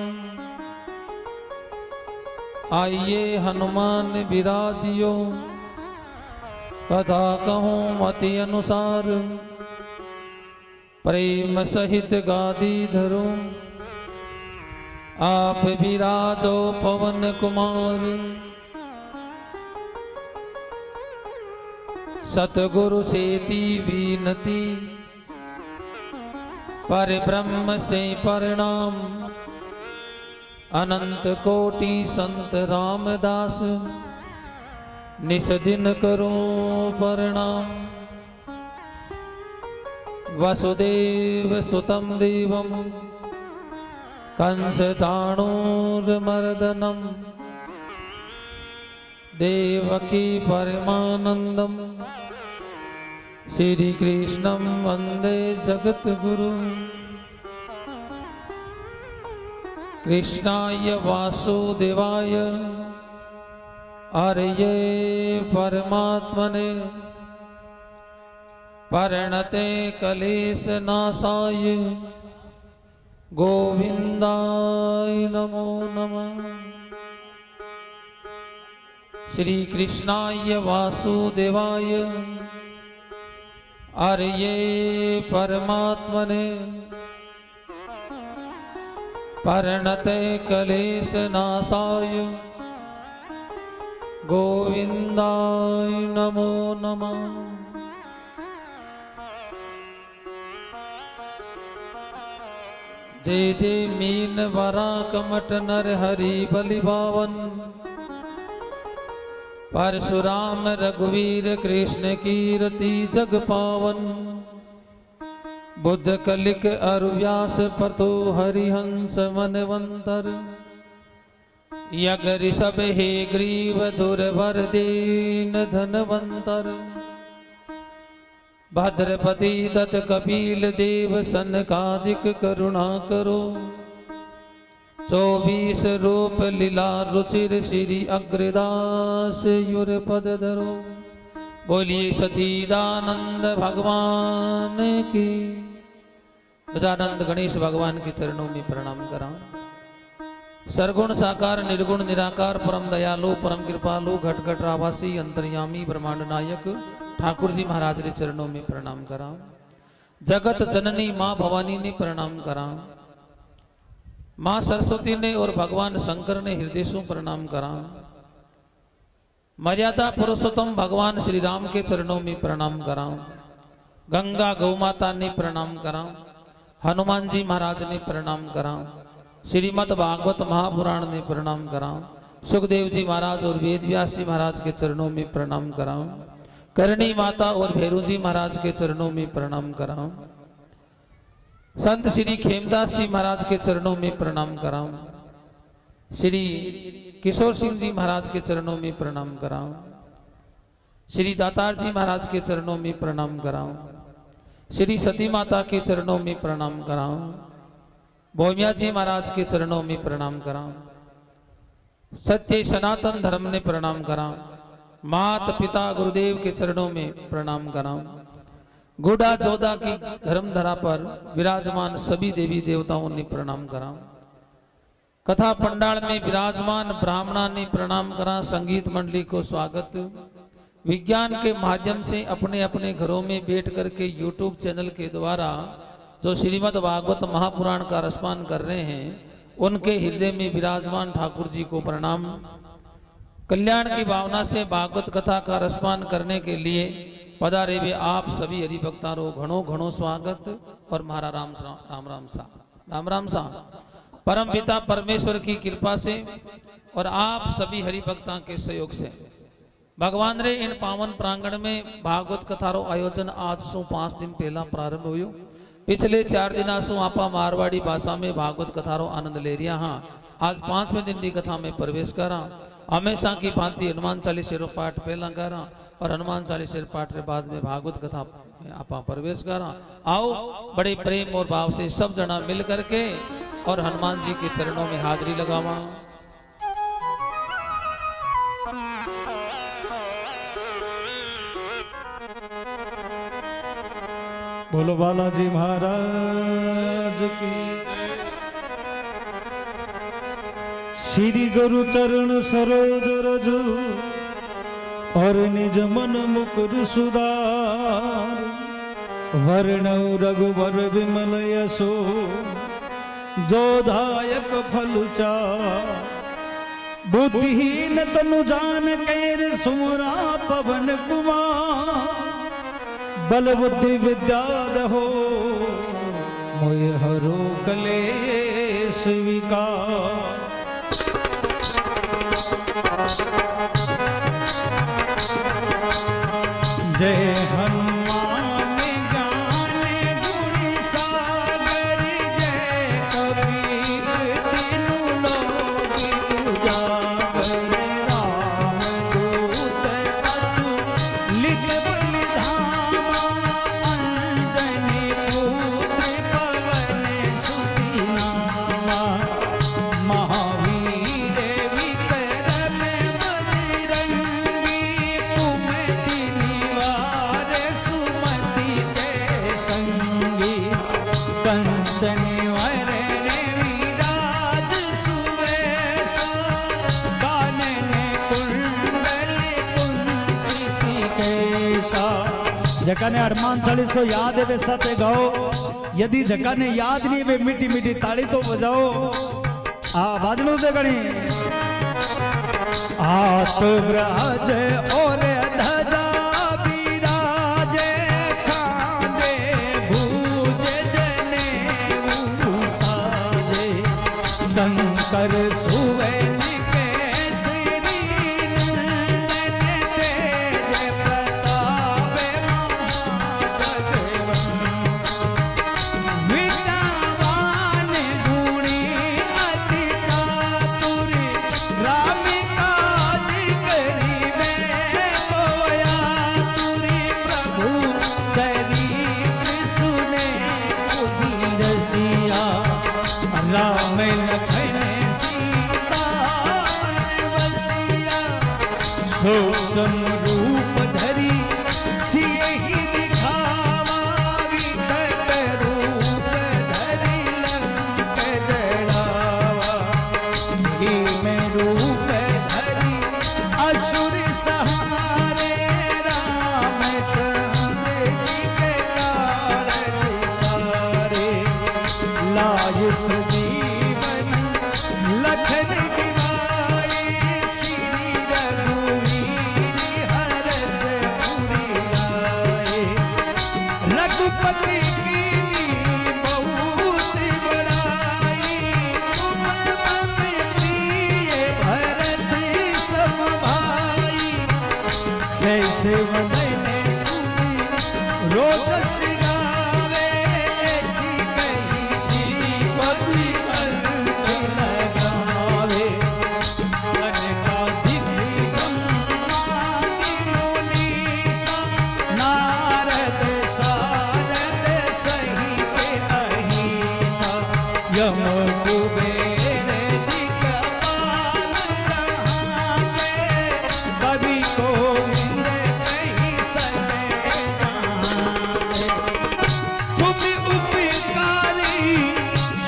आइए हनुमान विराजियो कथा कहूँ मति अनुसार प्रेम सहित गादी धरो आप विराजो पवन कुमार। सतगुरु सेती विनती पर ब्रह्म से प्रणाम। अनंत कोटि संत रामदास निस दिन करो प्रणाम। वसुदेव सुतम देवम कंस चाणूरमर्दनम देवकी परमानंदम श्री कृष्णम वंदे जगत गुरु। कृष्णाय वासुदेवाय आर्ये परमात्मने प्रणते कलेश नाशाय गोविंदाय नमो नमः। श्री कृष्णाय वासुदेवाय आर्ये परमात्मने प्रणते क्लेशनाशाय गोविंदाय नमो नमः। जय जय मीन वरा कमट नर हरि बलि बावन परशुराम रघुवीर कृष्ण कीर्ति जग पावन बुद्ध कलिक अरु व्यास पतो हरिहंस मनवंतर यगर सब हे ग्रीव दुर्वर दीन धनवंतर भद्रपति दत्त कपिल देव सनकादिक करुणा करो 24 रूप लीला रुचिर श्री अग्रदास युर पद धरो। बोलिए सच्चिदानंद भगवान की। गजानंद गणेश भगवान के चरणों में प्रणाम करा। सरगुण साकार निर्गुण निराकार परम दयालु परम कृपालु घट घट रावासी अंतर्यामी ब्रह्मांड नायक ठाकुर जी महाराज के चरणों में प्रणाम करा। जगत जननी माँ भवानी ने प्रणाम करा। माँ सरस्वती ने और भगवान शंकर ने हृदय से प्रणाम करा। मर्यादा पुरुषोत्तम भगवान श्री राम के चरणों में प्रणाम करा। गंगा गौ माता ने प्रणाम करा। हनुमान जी महाराज ने प्रणाम करा। श्रीमद् भागवत महापुराण ने प्रणाम करा। सुखदेव जी महाराज और वेद व्यास जी महाराज के चरणों में प्रणाम करा। करणी माता और भैरू जी महाराज के चरणों में प्रणाम करा। संत श्री खेमदास जी महाराज के चरणों में प्रणाम करा। श्री किशोर सिंह जी महाराज के चरणों में प्रणाम करा। श्री दातार जी महाराज के चरणों में प्रणाम करा। श्री सती माता के चरणों में प्रणाम करा। भोमिया जी महाराज के चरणों में प्रणाम करा। सत्य सनातन धर्म ने प्रणाम करा। माता पिता गुरुदेव के चरणों में प्रणाम करा। गुड़ा जोधा की धर्मधरा पर विराजमान सभी देवी देवताओं ने प्रणाम करा। कथा पंडाल में विराजमान ब्राह्मणा ने प्रणाम करा। संगीत मंडली को स्वागत। विज्ञान के माध्यम से अपने अपने घरों में बैठ करके यूट्यूब चैनल के द्वारा जो श्रीमद् भागवत महापुराण का रसपान कर रहे हैं उनके हृदय में विराजमान ठाकुर जी को प्रणाम। कल्याण की भावना से भागवत कथा का रसपान करने के लिए पधारे हुए आप सभी हरिभक्तारों घणो घणो स्वागत। और महारा राम राम सा परम पिता परमेश्वर की कृपा से और आप सभी हरिभक्ता के सहयोग से भगवान रे इन पावन प्रांगण में भागवत कथारो आयोजन आज से 5 दिन पहला प्रारंभ हुयो। पिछले 4 दिन से आपा मारवाड़ी भाषा में भागवत कथारो आनंद ले रिया। हाँ, आज 5वें दिन की कथा में प्रवेश करा। हमेशा की भांति हनुमान चालीसा पाठ पहला करा और हनुमान चालीसा पाठ के बाद में भागवत कथा में आपा प्रवेश करा। आओ बड़े प्रेम और भाव से सब जना मिल करके और हनुमान जी के चरणों में हाजिरी लगावा। बोलो बालाजी महाराज की। श्री गुरु चरण सरोज रजु और निज मन मुकुर सुधार वर्णौ रघुवर विमल यशो जोधायक फल चार। बुद्धिहीन तनु जान कैर सुमरा पवन कुमार बल बुद्धि विद्या दहो मोय हरो कलेश विकार। जय हनुमान ज्ञान गुण सागर जय कबीर तीनू लोक उजागर। राम दूत अतुलित बलिधामा अंजनी पुत्र पवन सुत नामा। जका ने हनुमान चालीसो याद है वे साथे गाओ, यदि जका ने याद नहीं वे मीठी मीठी ताली तो बजाओ। बाजनो दे गणी आत ब्रज और धजा बिराजे खाजे भूजे जने साजे शंकर सुवे राम लखन सीता बसिया, सूक्ष्म रूप धरी सियहि दिखावा, विकट रूप धरी लंक जड़ावा, भीम रूप धरी असुर सहारे, रामचंद्र जी के काज सारे, लाय जीवन लखन दिवाए, श्री रघुवीर हरष पुरि लाए, रघुपति कीन्ही बहुत बड़ाई, तुम मम प्रिय भरत सम भाई, जैसे वदन रोजस गावे, ऐसी कही श्रीपति कंठ लगावे, अनेकाधिक ब्रह्मादि मुनीसा, नारद सारद सहित अहिसा, यम कुबेर दिक्पाल कहाते, कवि गोविंद कहि सके गाते, तुम उपकारी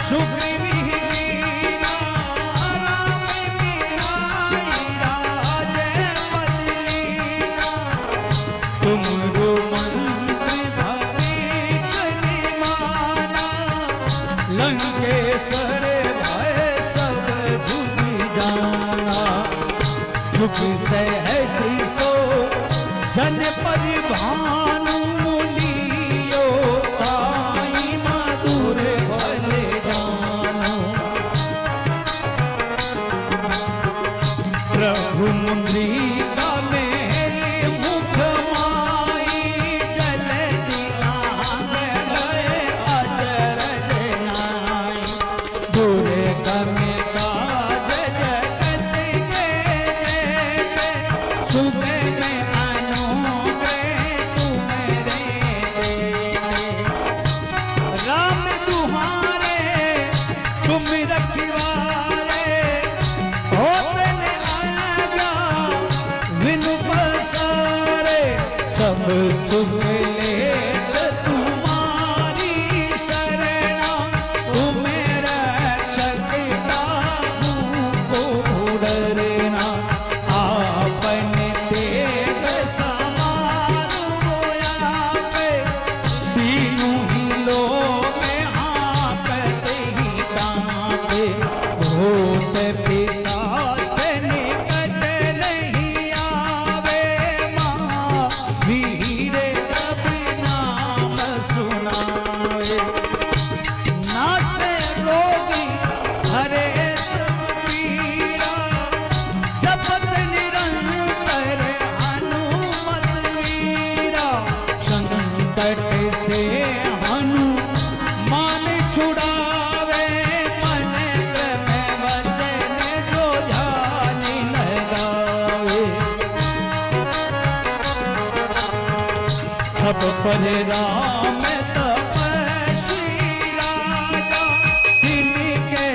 सुग्रीवीरा, राम मिलाइ राजे बदलीरा, तुमरो मंत्र भविष्य निमाना, लंकेश्वर भय सब धुनि जाना, सुख सहस्त्र सो जन परिभानु, मुनियो ताई मधुर फल जानो, प्रभु मुद्रिका में मुख माई, जलधि आंग गए अचरज नाई, दुर्गम काज जगत के जेते, सुगम अनुग्रह तुम्हारे देते, राम दुहारे तुम रखवारे, होतन आज्ञा बिनु पसारे, सब सुख लेत तुम्हारी शरणा, तुम रक्षक काहू को डरना, आपन तेग समान होयापे, तीनों ही लोग हाँकते ही कांपे, भूत पिशाच निकट नहीं आवे, महावीर तब नाम सुनावे, नासे रोगी हरे सब पीरा, जपत निरंतर हनुमत वीरा, संकट से हनुमान छुड़ावे, मन क्रम वचन जो ध्यान लगावे, सब पर राम तपस्वी राजा, तिनके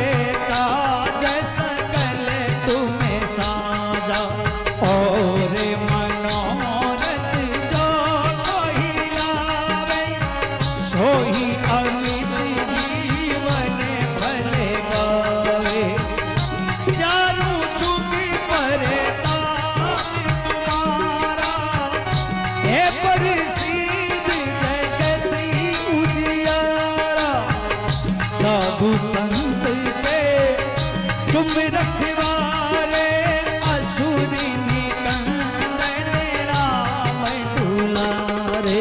काज सकल तुम्हें साजा, और मनोरथ जो कोई लावे, सोई अमित जीवन भले गावे, चारू जुग परताप तुम्हारा, हे पर अंत के तुम रखवारे असुरी निकंदन राम दुलारे।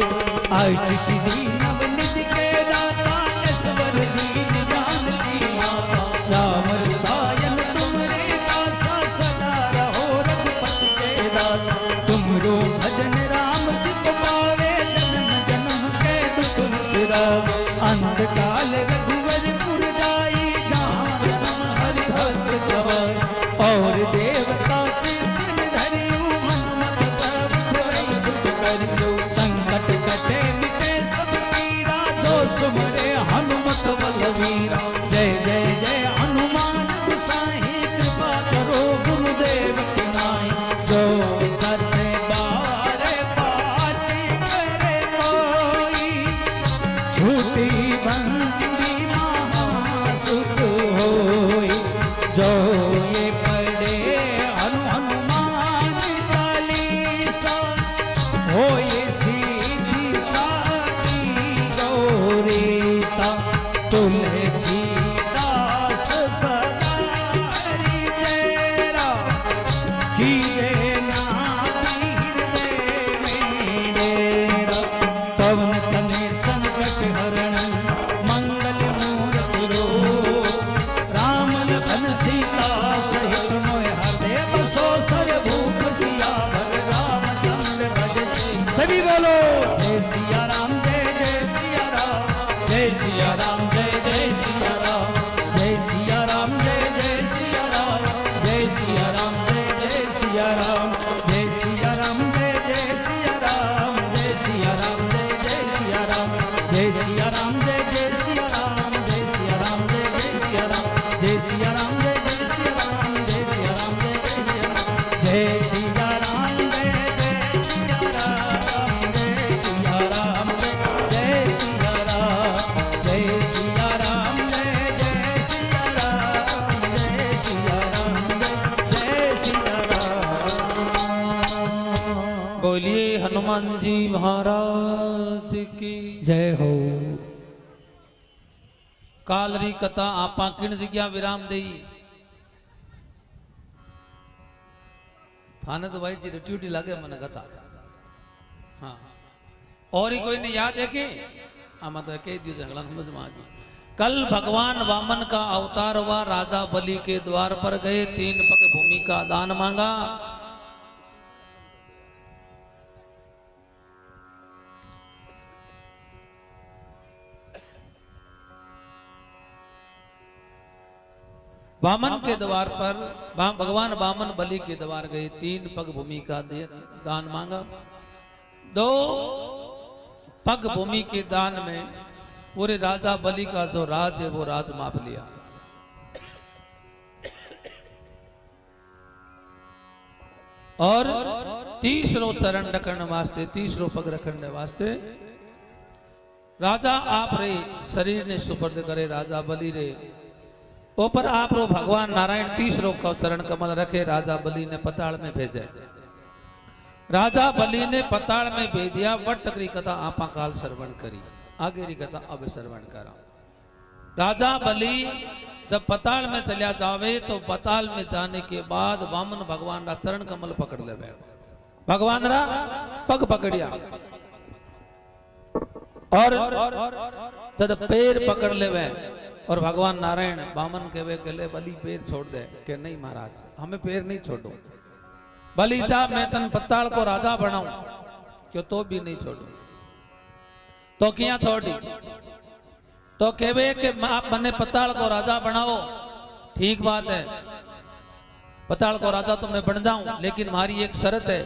आशीष दी नवनिध के दाता ईश्वर दीन जान की माता। राम रसायन तुमरे दासा सदा रहो रघुपति के दाता। तुमरो भजन राम जी को पावे जन्म जन्म के दुख बिसरावे। अंत काल रघुवर पुर जाई जहाँ जन्म हरि भक्त सवाई। और देवता चिंतन धरियो मन मत सब खोई सुख करियो। संकट कटे मिटे सब पीरा जो सुमरे हनुमत बलवीरा। जय जय जय हनुमान गोसाई कृपा करो गुरुदेव की नाई। जो सत्य बारे पाठी करे कोई झूठी बंदी महासुख होई। जो ये पढ़े हनुमान चालीसा होए सीधी साधी गौरीसा। तुलसीदास सदा हरि चेरा किए नाहि हृदय में डेरा। पवन तनय संकट हरण मंगल मूरति रूप। राम लखन सीता सहित मोहि हृदय बसो सर्वभूप। सियावर रामचंद्र भज सभी बोलो जय सिया राम जय जय सिया राम। जय सिया राम जय जय सिया राम। जय सिया राम जय जय सिया राम। जय सिया राम जय जय सिया राम। जय सिया राम जय जय सिया राम। जय सिया राम जय जय सिया राम। जय सिया राम जय जय सिया राम। जय सिया राम जय जय सिया राम। जय सिया राम जय जय सिया राम। जय सिया राम जय जय सिया राम। जय सिया राम जय जय सिया राम। जय सिया राम जय जय सिया राम। जय सिया राम जय जय सिया राम। जय सिया राम जय जय सिया राम। बोलिए हनुमान जी महाराज की जय हो। काल री कथा आपा किन जग्या विराम दई। थाने तो भाई जी ड्यूटी लागे मन कथा। हाँ और ही कोई ने याद है कि आमा तो कह दियो झगड़ा समझ में आ गई। कल भगवान वामन का अवतार हुआ। राजा बलि के द्वार पर गए। 3 पग भूमि का दान मांगा। वामन के द्वार पर भगवान वामन बलि के द्वार गए। 3 पग भूमि का दान मांगा। 2 पग भूमि के दान में पूरे राजा बलि का जो राज है वो राज माप लिया। और 30 चरण रखने वास्ते 30 पग रखने वास्ते राजा आप रे शरीर ने सुपर्द करे। राजा बलि रे ऊपर आप रो भगवान नारायण 30 का चरण कमल रखे। राजा बलि ने पताल में भेजे। राजा बलि ने पताल में भेज दिया। वट तकरी कथा आपा काल श्रवण करी। आगे री कथा अब श्रवण करा। राजा बलि जब पताल में चलिया जावे तो पताल में जाने के बाद वामन भगवान रा चरण कमल पकड़ ले। भगवान रा पग पकड़िया और जब पैर पकड़ ले और भगवान नारायण वामन कहवे के ले बलि पैर छोड़ दे। के नहीं महाराज हमें पैर नहीं छोड़ो। बलि साहब मैं तन पताल को राजा बनाऊं क्यों तो भी नहीं छोड़ू। तो क्या छोड़ी तो कहवे कि आप मने पताल को राजा बनाओ। ठीक बात है पताल को राजा तो मैं बन जाऊं लेकिन हमारी एक शर्त है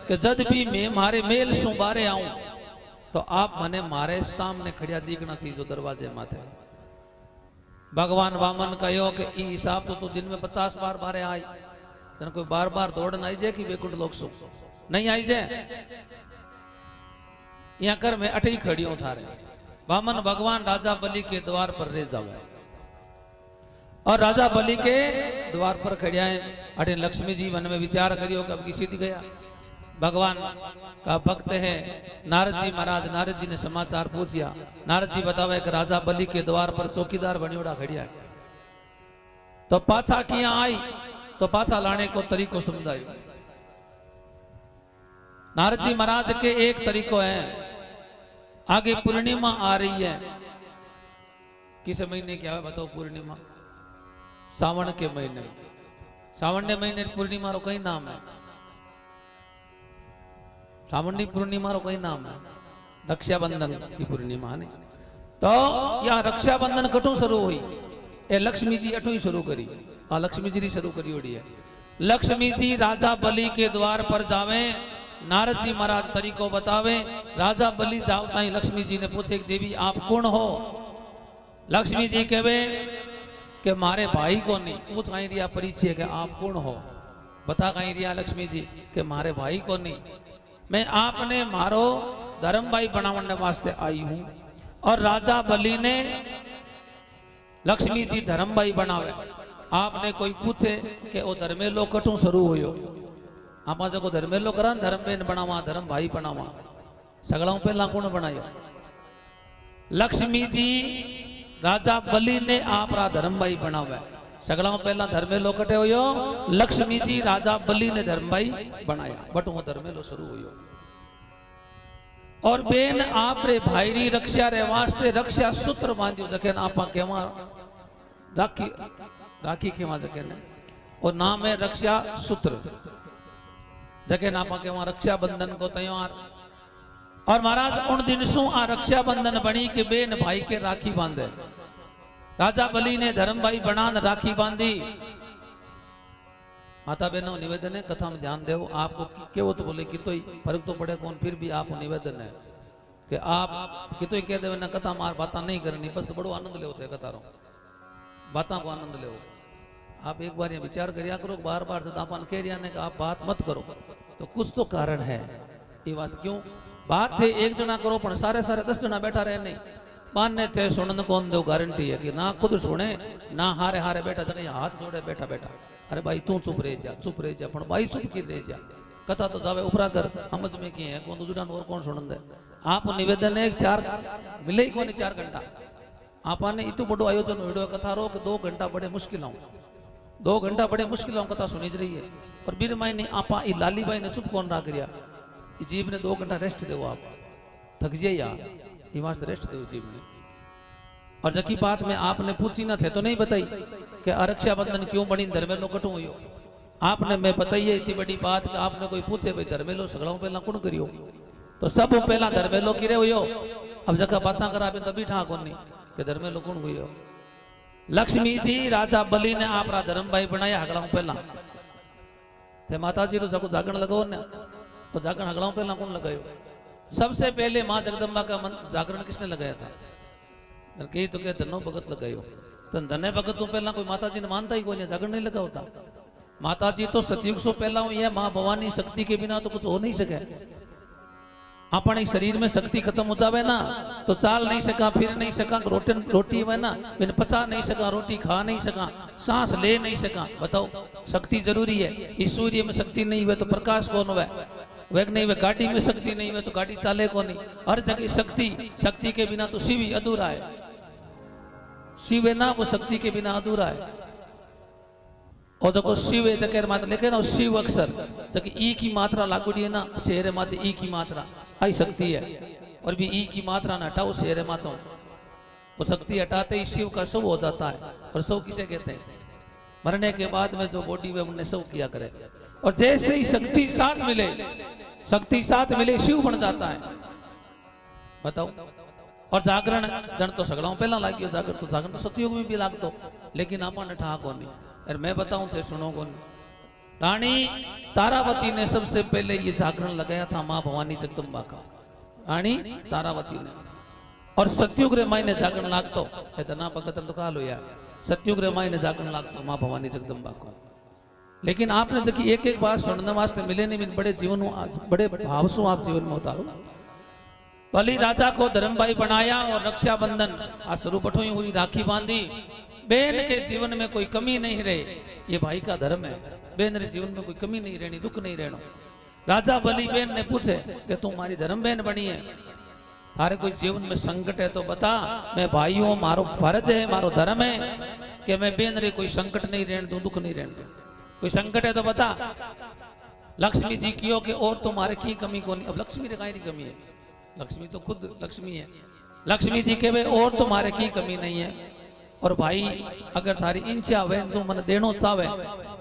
कि जब भी मैं मारे मेल सु बारे आऊं तो आप मने मारे सामने खड़िया दिखना चाहिए दरवाजे माथे। भगवान वामन कहो कि ई हिसाब तो तू दिन में 50 बार बारे आई। तेन कोई बार बार दौड़ आई जाए कि बेकुंठ लोग सुख नहीं आई जाए। यहाँ कर मैं अटही खड़ी हूं थारे। वामन भगवान राजा बलि के द्वार पर रह जावे और राजा बलि के द्वार पर खड़िया है। अटे लक्ष्मी जी मन में विचार करियो कि अब किसी दी गया। भगवान का भक्त है नारद जी महाराज। नारद जी ने समाचार पूछिया। नारद जी बतावे कि राजा बलि के द्वार पर चौकीदार बनियोड़ा खड़िया है। तो पाछा किया आई तो पाछा लाने को तरीको समझायो। नारद जी महाराज के एक तरीको है, आगे पूर्णिमा आ रही है, किस महीने क्या है बताओ? पूर्णिमा सावन के महीने, सावन के महीने पूर्णिमा रो कई नाम है, सावन की पूर्णिमा रो कई नाम है, रक्षाबंधन की पूर्णिमा ने। तो यहाँ रक्षाबंधन कटू शुरू हुई, ए लक्ष्मी जी अठू ही शुरू करी, आ लक्ष्मी जी शुरू करी ओडी है। लक्ष्मी जी राजा बलि के द्वार पर जावे, नारद जी महाराज तरीको बतावे। राजा बलि जाओ ताई लक्ष्मी जी ने पूछे कि देवी आप कौन हो? लक्ष्मी जी कहवे कि मारे भाई को नहीं, पूछ कहीं रिया परिचय के आप कौन हो? बता कहीं रिया लक्ष्मी जी के मारे भाई को नहीं, मैं आपने मारो धर्म भाई बनाने वास्ते आई हूं। और राजा बलि ने लक्ष्मी जी धर्म भाई बनावे। आपने कोई पूछे कि वो धर्मेलो कटू शुरू हो, आप जो धर्मेलो करा धर्म बेन बनावा धर्म भाई बनावा, सगड़ा पहला कौन बनायो? लक्ष्मी जी राजा बलि ने आपरा धर्म भाई बनावे, सगड़ा पहला धर्मेलो कटे हो, लक्ष्मी जी राजा बलि ने धर्म भाई बनाया, बट वो धर्मेलो शुरू हो। और बेन आप रे भाई री रक्षा रे वास्ते रक्षा सूत्र बांधियो, जके आप केवा राखी, राखी केवा जके ने, और नाम है रक्षा सूत्र, जके आप केवा रक्षा बंधन को त्योहार। और महाराज उन दिन सु आ रक्षा बंधन बनी के बेन भाई के राखी बांधे। राजा बलि ने धर्म भाई बनान राखी बांधी। माता बहनों निवेदन है, कथा में ध्यान दो। आपको केवो तो बोले कि तो फर्क तो पड़े कौन, फिर भी आप निवेदन है कि आप कि तो कह दे ना कथा मार बात नहीं करनी, बस तो बड़ो आनंद ले थे कथा रो, बातों को आनंद ले। आप एक बार ये विचार करिया करो, बार बार जब आप कह रिया ने कि आप बात मत करो, तो कुछ तो कारण है। ये बात क्यों बात थे एक जना करो पर सारे सारे 10 जना बैठा रहे नहीं, मानने थे सुनन कौन दो, गारंटी है कि ना खुद सुने ना हारे हारे बैठा जगह हाथ जोड़े बैठा बैठा, अरे भाई तू चुप रह जा, चुप रह जा, पण भाई चुप की रह जा, कथा तो जावे उपरा कर समझ में की है कौन दूसरा और कौन सुनन दे। आप निवेदन है 4 मिले ही कौन 4 घंटा आपने इतु बड़ो आयोजन वीडियो कथा रो कि 2 घंटा बड़े मुश्किल 2 घंटा बड़े मुश्किल कथा सुनी ज रही है। पर बीर माई ने आपा ई लाली भाई ने चुप कौन रहा करिया, जीव ने 2 घंटा रेस्ट दो, आप थक जाइए यार, ये वास्ते रेस्ट दो जीव ने। और जकी बात में आपने पूछी ना थे तो नहीं बताई कि रक्षा बंधन क्यों बनी, धर्मेलो कटू हुई। आपने मैं बताइए इतनी बड़ी बात कि आपने कोई पूछे भाई धर्मेलो सगड़ों पहला कौन करियो, तो सब पहला धर्मेलो किरे हुई। अब जगह बात करा तभी ठा कौन नहीं कि धर्मेलो कौन हुई। लक्ष्मी जी राजा बलि ने आपरा धर्म भाई बनाया हगड़ाऊ पहला, थे माता जी जो जागरण लगाओ ने, तो जागरण हगड़ाऊ पहला कौन लगायो? सबसे पहले माँ जगदम्बा का जागरण किसने लगाया था? कही तो क्या धनो भगत लगायो, तो धने भगत तो पहला कोई माता जी ने मानता ही कोई जागरण नहीं लगा होता। माता जी तो सतयुग सो पहला हुई है, माँ भवानी शक्ति के बिना तो कुछ हो नहीं सके। अपने शरीर में शक्ति खत्म हो जावे ना तो चाल नहीं सका, फिर नहीं सका, रोटी है ना मैंने पचा नहीं सका, रोटी खा नहीं सका, सांस ले नहीं सका। बताओ शक्ति जरूरी है। इस सूर्य में शक्ति नहीं हुए तो प्रकाश कौन हुआ, वेग नहीं हुए, गाड़ी में शक्ति नहीं हुए तो गाड़ी चाले कौन नहीं। हर जगह शक्ति, शक्ति के बिना तो शिव ही अधूरा है, शिव है ना वो शक्ति के बिना अधूरा है। और जो शिव है जगह मात्र लिखे ना शिव अक्षर जगह ई की मात्रा लागूडी है ना, शेर मात्र ई की मात्रा आई शक्ति है। और भी ई की मात्रा ना हटाओ शेर मातो, वो शक्ति हटाते ही शिव का शव हो जाता है। और शव किसे कहते हैं? मरने के बाद में जो बॉडी में उन्हें शव किया करे। और जैसे ही शक्ति साथ मिले, शक्ति साथ मिले शिव बन जाता है। बताओ। और जागरण जन तो सगड़ाओं पहला लागियो जागरण, तो जागरण तो सतयुग में भी लागतो, लेकिन आपने ठा कौन नहीं। और मैं बताऊं थे सुनो कौन, रानी तारावती ने सबसे पहले ये जागरण लगाया था, माँ भवानी जगदम्बा का, रानी तारावती ने। और सतयुग रे माई ने जागरण लागतो, धना भगत तो कहा लो यार, सतयुग रे माई ने जागरण लागतो माँ भवानी जगदम्बा को। लेकिन आपने जबकि एक एक बात सुनने वास्ते मिले नहीं, बड़े जीवन बड़े भाव सु आप जीवन में उतारो। बलि राजा को धर्म भाई बनाया और रक्षाबंधन आ शुरू बठोई हुई, राखी बांधी। बेन के जीवन में कोई कमी नहीं रहे, ये भाई का धर्म है। बेन रे जीवन में कोई कमी नहीं रहनी, दुख नहीं रहना। राजा बलि बेन ने पूछे कि तुम हमारी धर्म बहन बनी है, थारे कोई जीवन में संकट है तो बता, मैं भाई हूं, मारो फर्ज है, मारो धर्म है कि मैं बेन रे कोई संकट नहीं रहने दूं, दुख नहीं रहने दूं। कोई संकट है तो बता। लक्ष्मी जी कियो कि और तुम्हारे की कमी को नहीं। अब लक्ष्मी रे काई कमी है, लक्ष्मी तो खुद लक्ष्मी है। लक्ष्मी जी के वे और तुम्हारे की कमी नहीं है। और भाई अगर थारी इंचा वे तू मन देनो चाहे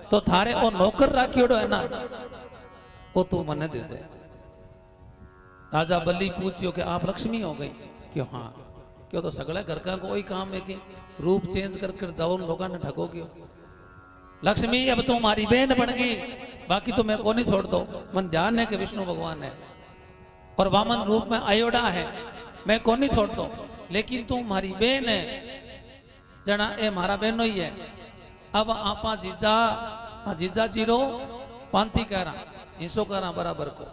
तो थारे ओ नौकर राखियोड़ो है ना, वो तू मन दे दे। राजा बलि पूछियो कि आप लक्ष्मी हो गई? क्यों हाँ। क्यों तो सगले घर का कोई काम है कि रूप चेंज कर कर जाओ लोगों ने ठगो क्यों। लक्ष्मी अब तू हमारी बहन बन गई, बाकी तो मैं को नहीं छोड़ दो। मन ध्यान है कि विष्णु भगवान है और वामन रूप में आयोडा है, मैं को नहीं छोड़ दो, लेकिन तू हमारी बहन है जना ए मारा बहनो ही है। अब आपा जीजा जीरो पांती कह रहा हिस्सो कह रहा बराबर को,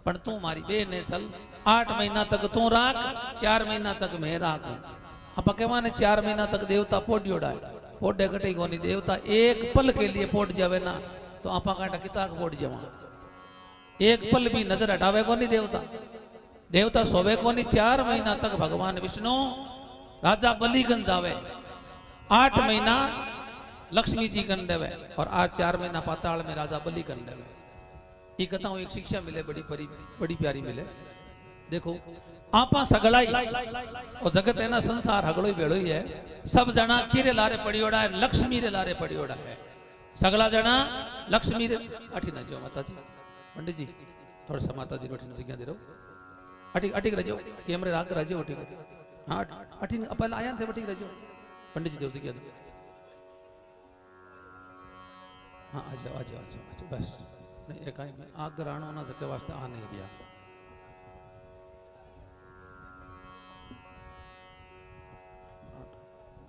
पर तू हमारी बहन है। चल 8 महीना तक तू राख, 4 महीना तक मैं राखू। आप कहवा 4 महीना तक देवता पोडियोड़ा है, पोडे कटी कोनी। देवता एक पल के लिए पोट जावे ना तो आपा काटा किताक पोट जावा। एक पल भी नजर हटावे कोनी देवता। देवता सोवे कोनी। 4 महीना तक भगवान विष्णु राजा बलि गन जावे, 8 महीना लक्ष्मी जी कन देवे और आज 4 महीना पाताल में राजा बलि कन देवे। ये कथा एक शिक्षा मिले, बड़ी प्यारी मिले। देखो आपा सगड़ाई और जगत है ना, संसार हगड़ो ही बेड़ो ही है। सब जना किरे लारे पड़ियोड़ा है, लक्ष्मी रे लारे पड़ियोड़ा है। सगला जना लक्ष्मी रे अठी न जो माता जी। पंडित जी थोड़ा सा माता जी अठी जगह दे रहो, अटिक रहो कैमरे राग रहो अटिक। हाँ अठी अपन आया थे अटिक रहो। पंडित जी देव जगह दो। हाँ आ जाओ बस। नहीं एक आग राणो ना जके वास्ते आ नहीं दिया।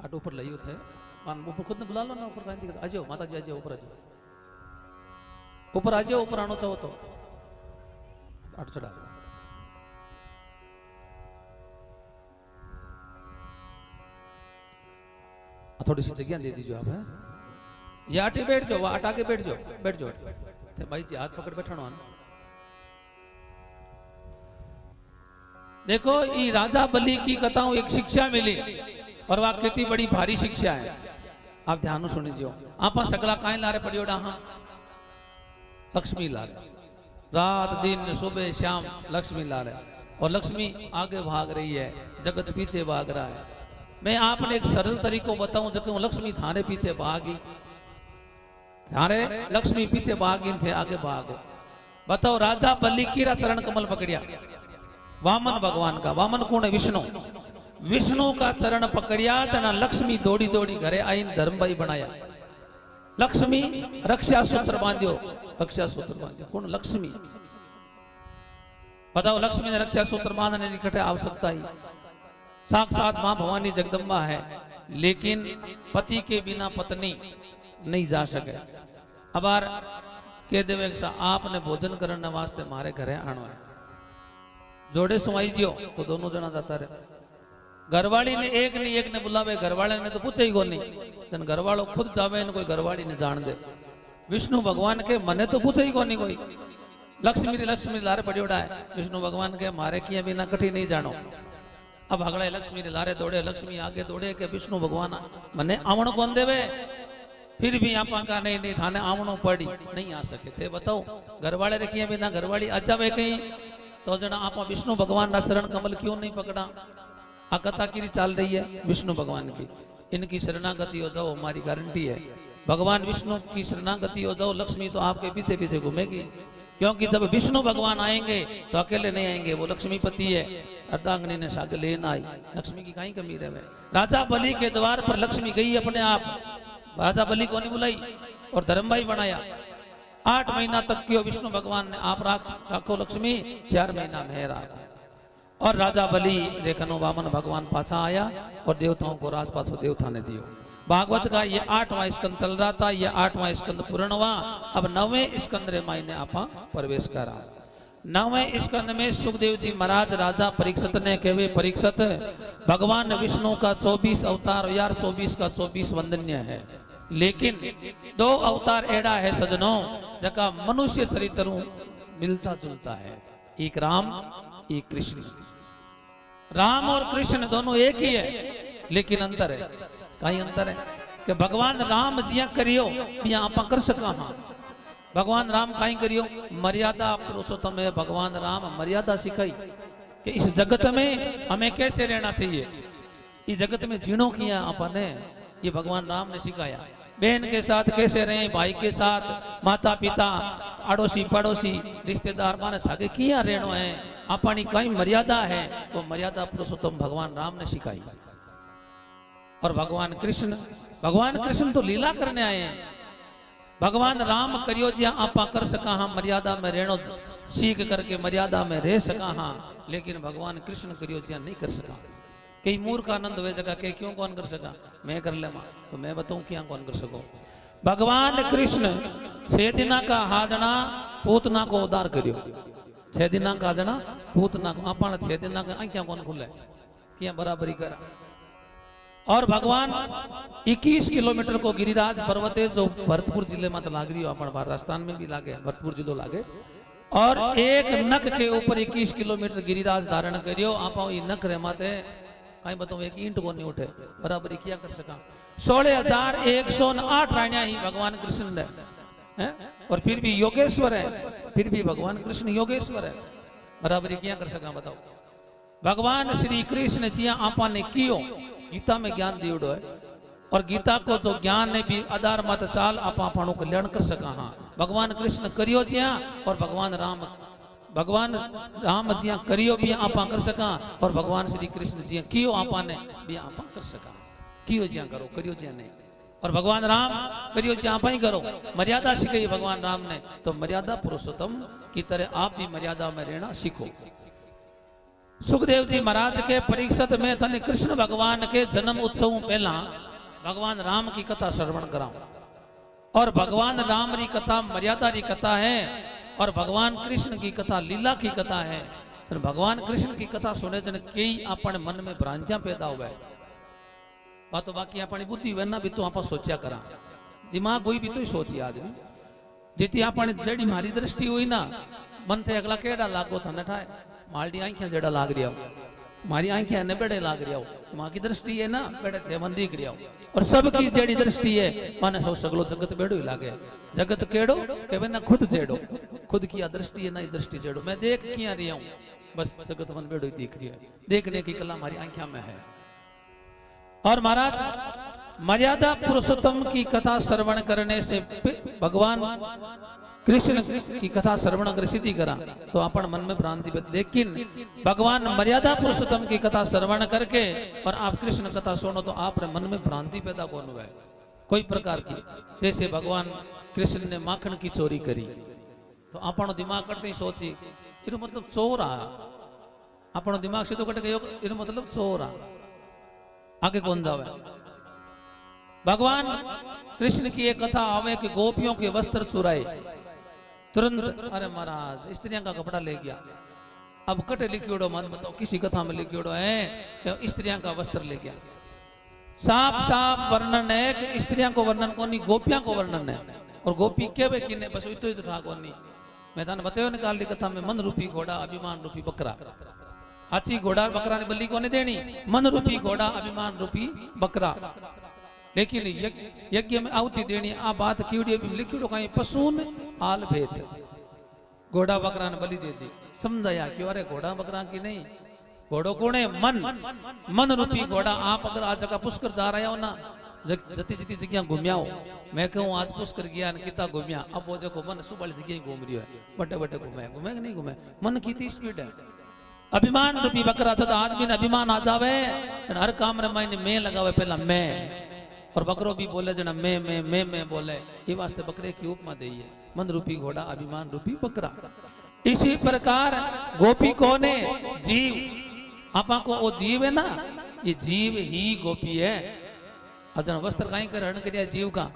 आट ऊपर लई थे, ऊपर खुद ने बुला लो ना ऊपर। कहीं दिक्कत आ जाओ माता जी, आ जाओ ऊपर आ जाओ, ऊपर आ जाओ। ऊपर आना चाहो तो आट चढ़ा दो। थोड़ी सी जगह दे दीजिए आप। है ये आटे बैठ जाओ, आटा के बैठ जाओ, बैठ जाओ भाई जी, हाथ पकड़ बैठा। देखो ये राजा बलि की कथाओं एक शिक्षा मिली और वह कितनी बड़ी भारी शिक्षा है। आप ध्यान सुन लीजिए। आप सगला काहे लारे पड़ियोड़ा? हाँ लक्ष्मी लारे, रात दिन सुबह शाम लक्ष्मी लारे। और लक्ष्मी आगे भाग रही है, जगत पीछे भाग रहा है। मैं आपने एक सरल तरीको बताऊं, जब लक्ष्मी थारे पीछे भागी, थारे लक्ष्मी पीछे भागी थे आगे भागो। बताओ राजा बलि कीरा चरण कमल पकड़िया? वामन भगवान का। वामन कौन है? विष्णु। विष्णु का चरण पकड़िया जना लक्ष्मी दौड़ी दौड़ी घरे आई, धर्म भाई बनाया। लक्ष्मी रक्षा सूत्र बांधियो, रक्षा सूत्र बांधियो। कौन? लक्ष्मी। बताओ लक्ष्मी ने रक्षा सूत्र बांधने निकटे आवश्यकता ही। साक्षात मां भवानी जगदम्बा है, लेकिन पति के बिना पत्नी नहीं जा सके। अब कह देवे आपने भोजन करने वास्ते मारे घरे आनो है, जोड़े सुवाई जियो तो दोनों जना जाता रहे। घरवाली ने एक ने बुलावे, घरवाले ने तो पूछे ही को नहीं। जन घरवालों खुद जावे कोई घरवाली ने जान दे। विष्णु भगवान के मने तो पूछे ही को नहीं कोई। लक्ष्मी लारे पड़ियोड़ा है। विष्णु भगवान के मारे किए बिना कठी नहीं जानो। अब हगड़े लक्ष्मी लारे दौड़े, लक्ष्मी आगे दौड़े के विष्णु भगवान मने आवण कौन देवे? फिर भी आप का नहीं थाने आवणो पड़ी, नहीं आ सके थे। बताओ घरवाले रखिए बिना घरवाली आ जावे कहीं तो जना आप विष्णु भगवान ना चरण कमल क्यों नहीं पकड़ा? आ कथा की चाल रही है विष्णु भगवान की। इनकी शरणागति हो जाओ, हमारी गारंटी है। भगवान विष्णु की शरणागति हो जाओ, लक्ष्मी तो आपके पीछे पीछे घूमेगी। क्योंकि जब विष्णु भगवान आएंगे तो अकेले नहीं आएंगे, वो लक्ष्मीपति है। अर्धांगिनी ने सागे लेना आई, लक्ष्मी की कहीं कमी रहे। राजा बलि के द्वार पर लक्ष्मी गई अपने आप। राजा बलि को नहीं बुलाई और धर्मभाई बनाया। 8 महीना तक क्यों विष्णु भगवान ने आप राखो लक्ष्मी, 4 महीना में राखो। और राजा बलि रेखनो वामन भगवान पाछा आया और देवताओं को राज पाछो देवता ने दियो। भागवत का ये 8वां स्कंद चल रहा था, ये 8वां स्कंद पूर्ण हुआ। अब 9वें स्कंद रे मायने आपा प्रवेश करा। 9वें स्कंद में सुखदेव जी महाराज राजा परीक्षित ने कहे, परीक्षित भगवान विष्णु का 24 अवतार यार 24 का 24 वंदनीय है, लेकिन 2 अवतार एड़ा है सजनों जका मनुष्य चरित्र मिलता जुलता है। एक राम एक कृष्ण। राम और कृष्ण दोनों एक ही है, लेकिन अंतर है। कहीं अंतर है। कि भगवान राम जिया करियो बिया आप कर सका। हाँ भगवान राम काई करियो मर्यादा पुरुषोत्तम है। भगवान राम मर्यादा सिखाई कि इस जगत में हमें कैसे रहना चाहिए, इस जगत में जीणो किया आपने, ये भगवान राम ने सिखाया। बहन के साथ कैसे रहें, भाई के साथ, माता पिता, अड़ोसी पड़ोसी, रिश्तेदार माने सागे किया रहनो है, अपनी कई मर्यादा है, वो मर्यादा पुरुषोत्तम भगवान राम ने सिखाई। और भगवान कृष्ण तो लीला करने आए हैं। भगवान राम करियो जी आप कर सका हाँ मर्यादा में रहनो सीख करके मर्यादा में रह सका हाँ, लेकिन भगवान कृष्ण करियो जी नहीं कर सका। कई मूर्खानंद वे जगह के क्यों कौन कर सका, मैं कर ले मां तो मैं बताऊं क्या कौन कर सको। भगवान कृष्ण 6 दिना का हाजना पूतना को उद्धार करियो। 6 दिना का हाजना पूतना को अपन 6 दिना का क्या कौन खुले क्या बराबरी करा। और भगवान 21 किलोमीटर को गिरिराज पर्वत है जो भरतपुर जिले में तो लाग रही हो, अपन राजस्थान में भी लागे, भरतपुर जिलो लागे। और एक नख के ऊपर 21 किलोमीटर गिरिराज धारण करियो। आप नख रे माते कहीं बताओ एक ईंट को नहीं उठे, बराबरी क्या कर सका। 16,108 रानिया ही भगवान कृष्ण ने है, और फिर भी योगेश्वर है, फिर भी भगवान कृष्ण योगेश्वर है, बराबरी क्या कर सका बताओ। भगवान श्री कृष्ण जी आपा ने कियो गीता में ज्ञान दियोड़ो है, और गीता को जो ज्ञान ने भी आधार मत चाल आप कल्याण कर सका। हाँ भगवान कृष्ण करियो जिया और भगवान राम जिया करियो भी आप कर सका, और भगवान श्री कृष्ण जिया कियो आप ने भी आप कर सका। कियो जिया करो, करियो जिया नहीं। और भगवान राम करियो जिया आप ही करो, मर्यादा सिखाई भगवान राम ने, तो मर्यादा पुरुषोत्तम की तरह आप भी मर्यादा में रहना सीखो। सुखदेव जी महाराज के परीक्षित में तने कृष्ण भगवान के जन्म उत्सव पहला भगवान राम की कथा श्रवण कराऊं। और भगवान राम की कथा मर्यादा की कथा है, और भगवान कृष्ण की कथा लीला की कथा है। तो भगवान कृष्ण की कथा सुने जन कई अपने मन में भ्रांतियां पैदा हुआ है, बात तो बाकी अपनी बुद्धि वरना भी तो आप सोचा करा, दिमाग हुई भी तो ही सोची आदमी जीती अपनी जड़ी मारी दृष्टि हुई ना मन थे अगला केड़ा लागो था न ठाए मारी आंखें जेड़ा लाग रहा हो, मारी आंखें ने बेड़े लाग रहा हो, माँ की दृष्टि है ना बेड़े थे मन दिख रहा हो। और सबकी जेड़ी दृष्टि है माने सो सगलो जगत बेड़ो ही लागे। जगत केड़ो के ना खुद जेड़ो, खुद की दृष्टि है ना दृष्टि जेड़ो, मैं देख किया रहा हूँ बस जगत मन बेड़ो ही दिख रही है, देखने की कला हमारी आंखों में है। और महाराज मर्यादा पुरुषोत्तम की कथा श्रवण करने से भगवान कृष्ण की कथा श्रवण अगर सिद्धि करा तो अपन मन में भ्रांति, लेकिन भगवान मर्यादा पुरुषोत्तम की कथा श्रवण करके और आप कृष्ण कथा सुनो तो आप मन में भ्रांति पैदा कौन हुआ है कोई प्रकार की। जैसे भगवान कृष्ण ने माखन की चोरी करी तो अपन दिमाग करते ही सोची इनो मतलब चोर आ, अपन दिमाग सीधो कट गयो इनो मतलब चोर आ, आगे कौन जावे। भगवान कृष्ण की एक कथा आवे कि गोपियों के वस्त्र चुराए, तुरंत अरे महाराज स्त्रियों का कपड़ा ले गया। अब कटे लिखियोड़ो मत बताओ, किसी कथा में लिखियोड़ो है कि स्त्रियों का वस्त्र ले गया। साफ साफ वर्णन है कि स्त्रियों को वर्णन कोनी, गोपियां को वर्णन है। और गोपी के वे किने बस इतो ही था कोनी। मैं थाने बतायो ने काली कथा में मन रूपी घोड़ा अभिमान रूपी बकरा, हाची घोड़ा बकरा ने बलि कोने देनी, मन रूपी घोड़ा अभिमान रूपी बकरा। लेकिन यज्ञ में आहुति देनी आ बात कीड़ी भी लिखियो कहीं पशुन आल भेद, घोड़ा बकरा ने बलि दे दी। समझाया कि अरे घोड़ा बकरा की नहीं, घोड़ो कौन है मन, मन रूपी घोड़ा। आप अगर आज जगह पुष्कर जा रहे हो ना, जती जती जगह घूमियाओ, मैं कहूँ आज पुष्कर गया कितना घूमिया, अब वो देखो मन सुबह जगह ही घूम रही है, बटे बटे घूमे घूमे नहीं घूमे, मन की स्पीड है। अभिमान रूपी बकरा जब आदमी ने अभिमान आ जावे हर काम रे मायने मैं लगावे पहला मैं, और बकरो भी बोले जना मैं बोले, ये वास्ते बकरे की उपमा दी है मन रूपी घोड़ा अभिमान रूपी बकरा। इसी प्रकार गोपी कौन है? जीव। आपा को वो जीव है ना, ये जीव ही गोपी है। अजन वस्त्र कहीं कर हरण करिया जीव का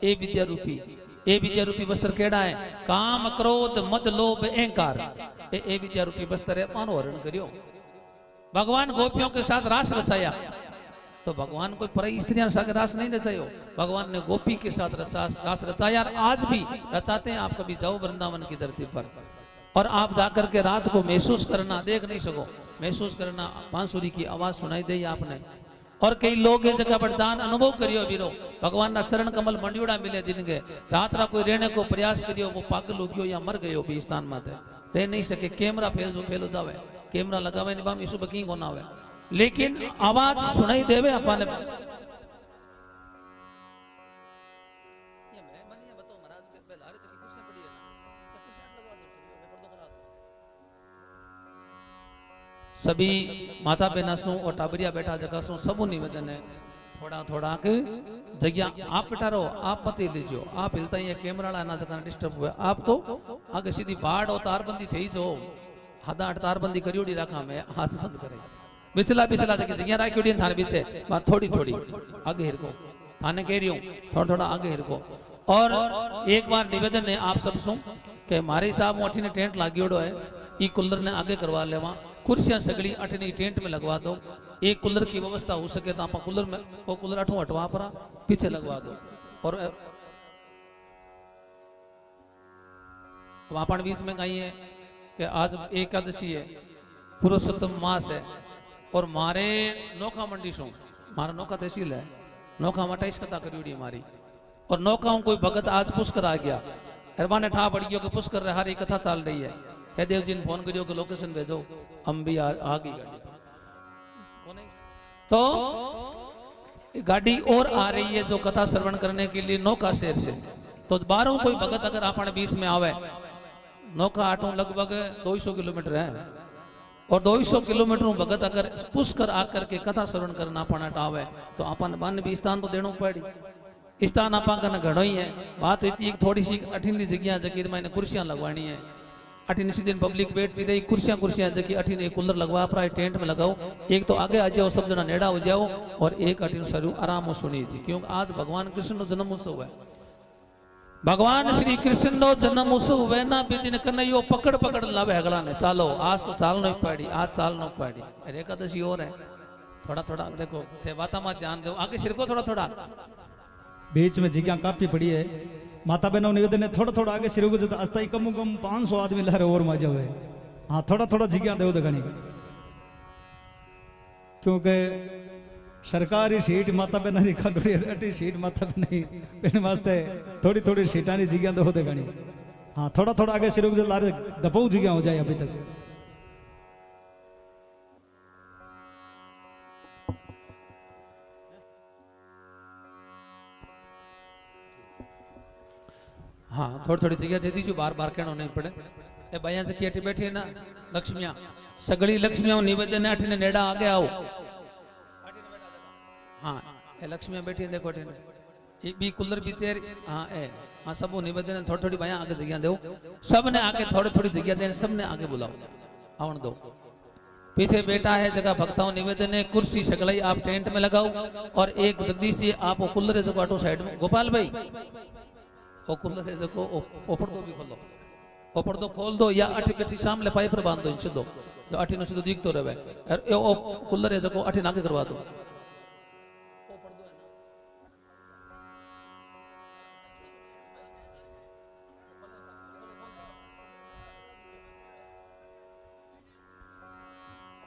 ए विद्या रूपी, ए विद्या रूपी वस्त्र केड़ा है? काम क्रोध मद लोभ अहंकार, ए विद्या रूपी वस्त्र है, पानो हरण करियो। भगवान गोपियों के साथ रास रचाया तो भगवान कोई पर स्त्रियां साथ रास नहीं रचायो, भगवान ने गोपी के साथ रास रचाया। आज भी रचाते हैं। आप कभी जाओ वृंदावन की धरती पर और आप जाकर के रात को महसूस करना, देख नहीं सको, महसूस करना बांसुरी की आवाज सुनाई दे आपने, और कई लोग ये जगह पर जान अनुभव करियो वीरो भगवान ना चरण कमल मंडियोड़ा मिले दिन के रात रा कोई रहने को प्रयास करियो वो पागल हो गयो या मर गयो भी स्थान में रह नहीं सके कैमरा फेलो जावे कैमरा लगावे नहीं बाम ईसु बकी को ना आवे लेकिन आवाज सुनाई देवे अपन सभी माता बहना सु और टाबरिया बैठा जगह सु सबू निवेदन है थोड़ा थोड़ा के जगह आप बैठा रहो आप मत लीजियो आप हिलता ही कैमरा ना जगह डिस्टर्ब हुआ आप तो आगे सीधी बाढ़ और तारबंदी थी जो हदा तारबंदी करियोड़ी रखा मैं हाथ बंद करे पिछला पिछला जगह राखी थाने पीछे बात थोड़ी थोड़ी आगे हिरको थाने कह रही हूँ थोड़ा थोड़ा आगे हिरको और एक बार निवेदन है आप सब सु के मारे साहब अठी ने टेंट लागियोड़ो है ई कूलर ने आगे करवा लेवा कुर्सियां सगड़ी अठनी टेंट में लगवा दो एक कूलर की व्यवस्था हो सके तो आप कूलर में वो कूलर अठू हटवा पड़ा पीछे लगवा दो और अपन बीच में कही है कि आज एकादशी है पुरुषोत्तम मास है और मारे नौखा मंडी सु मारा नौखा तहसील है नौखा में 28 कथा करी मारी और नौका कोई भगत आज पुष्कर आ गया हरबाने ठा पड़ गयो कि पुष्कर रहा रही कथा चल रही है हे देव जी ने फोन करियो कि लोकेशन भेजो हम भी आ गई गाड़ी तो गाड़ी और आ रही है जो कथा श्रवण करने के लिए नौका शहर से तो बारों कोई भगत अगर अपने बीच में आवे नौका आटो लगभग 200 किलोमीटर है और 200 किलोमीटर भगत अगर पुष्कर आकर के कथा श्रवण करना अपना आवे तो अपन बन भी स्थान तो देना पड़ी स्थान आप घणो ही है बात इतनी थोड़ी सी अठीन जगह जगह मैंने कुर्सियां लगवानी है अठीन दिन पब्लिक बैठती रही कुर्सियां जगह अठीन एक कूलर लगवा प्राय टेंट में लगाओ एक तो आगे आ जाओ सब जना नेड़ा हो जाओ और एक अठीन सरू आराम सुनी जी क्योंकि आज भगवान कृष्ण नो जन्म उत्सव है भगवान श्री कृष्ण नो जन्म उत्सव है ना बीती कन्हैयो पकड़ पकड़ लावे अगला ने चालो आज तो चालनो ही पड़ी आज चालनो पड़ी अरे एकादशी और है थोड़ा थोड़ा देखो थे बाता में ध्यान दो आगे छिड़को थोड़ा थोड़ा बीच में जगह काफी पड़ी है माता बहनों निवेदन है थोड़ा थोड़ा आगे शुरू को अस्थाई कम 500 आदमी लहर और मजा हुए हाँ थोड़ा थोड़ा जगह दो घनी क्योंकि सरकारी सीट माता बहना खाली सीट माता बहन वास्ते थोड़ी थोड़ी सीटा की जगह दो घनी हाँ थोड़ा थोड़ा आगे शुरू को लारे दबाऊ जगह हो जाए अभी तक हाँ थोड़ी थोड़ी जगह दे दीजिए बार बार कहना नहीं पड़े ए भैया से की बैठी है ना लक्ष्मिया सगड़ी लक्ष्मिया निवेदन अठी ने नेड़ा आगे आओ हाँ ए लक्ष्मिया बैठी देखो अठी बी कूलर पीछे हाँ ए हाँ सब निवेदन थोड़ी थोड़ी भैया आगे जगह दो सब ने आगे थोड़ी थोड़ी जगह देने सब ने आगे बुलाओ आवन दो पीछे बैठा है जगह भक्ताओं निवेदन है कुर्सी सगलाई आप टेंट में लगाओ और एक जगदीश जी आप वो कूलर है जो ऑटो साइड में गोपाल भाई वो कूलर है जो ओपड़ दो भी खोलो ओपड़ दो खोल दो या अठी पेटी सामने पाइप पर बांध दो इन सीधो जो अठी नो सीधो दिखतो रहे और कूलर है जो अठी नाके करवा दो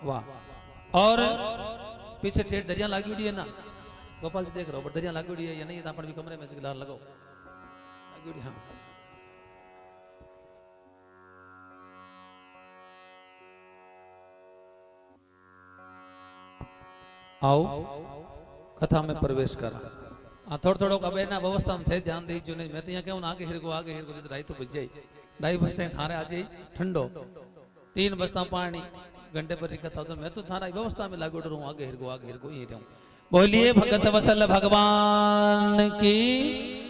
वाह और पीछे ठेठ दरिया लागी हुई है ना गोपाल जी देख रहे हो दरिया लागी हुई है या नहीं अपन भी कमरे में गिलार लगाओ लागी हुई हाँ आओ कथा में प्रवेश करा हाँ थोड़ा थोड़ा अब ना व्यवस्था में थे ध्यान दीजिए नहीं मैं तो यहाँ कहूँ आगे हिरको ढाई तो बज जाए 2:30 बजते थारे आ जाए ठंडो 3 बजता पानी घंटे पर कथा तो मैं तो थारा व्यवस्था में लागू रहूं आगे हिरको ये रहूं बोलिए भगत वसल भगवान की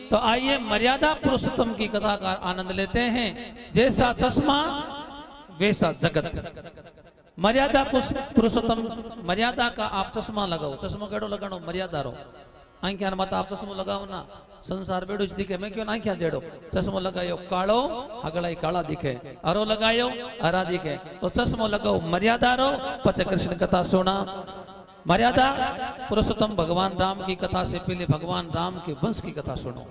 तो आइए मर्यादा पुरुषोत्तम की कथा का आनंद लेते हैं जैसा चश्मा वैसा जगत मर्यादा पुरुषोत्तम मर्यादा का आप चश्मा लगाओ चश्मा केड़ो लगानो मर्यादा रो आंखिया मत आप चश्मो लगाओ ना संसार बेड़ो दिखे मैं क्यों आंखिया जेड़ो चश्मो लगायो कालो अगला काला दिखे अरो लगायो हरा दिखे तो चश्मो लगाओ मर्यादा रो पचे कृष्ण कथा सुना मर्यादा पुरुषोत्तम भगवान राम की कथा से पहले भगवान राम के वंश की कथा सुनो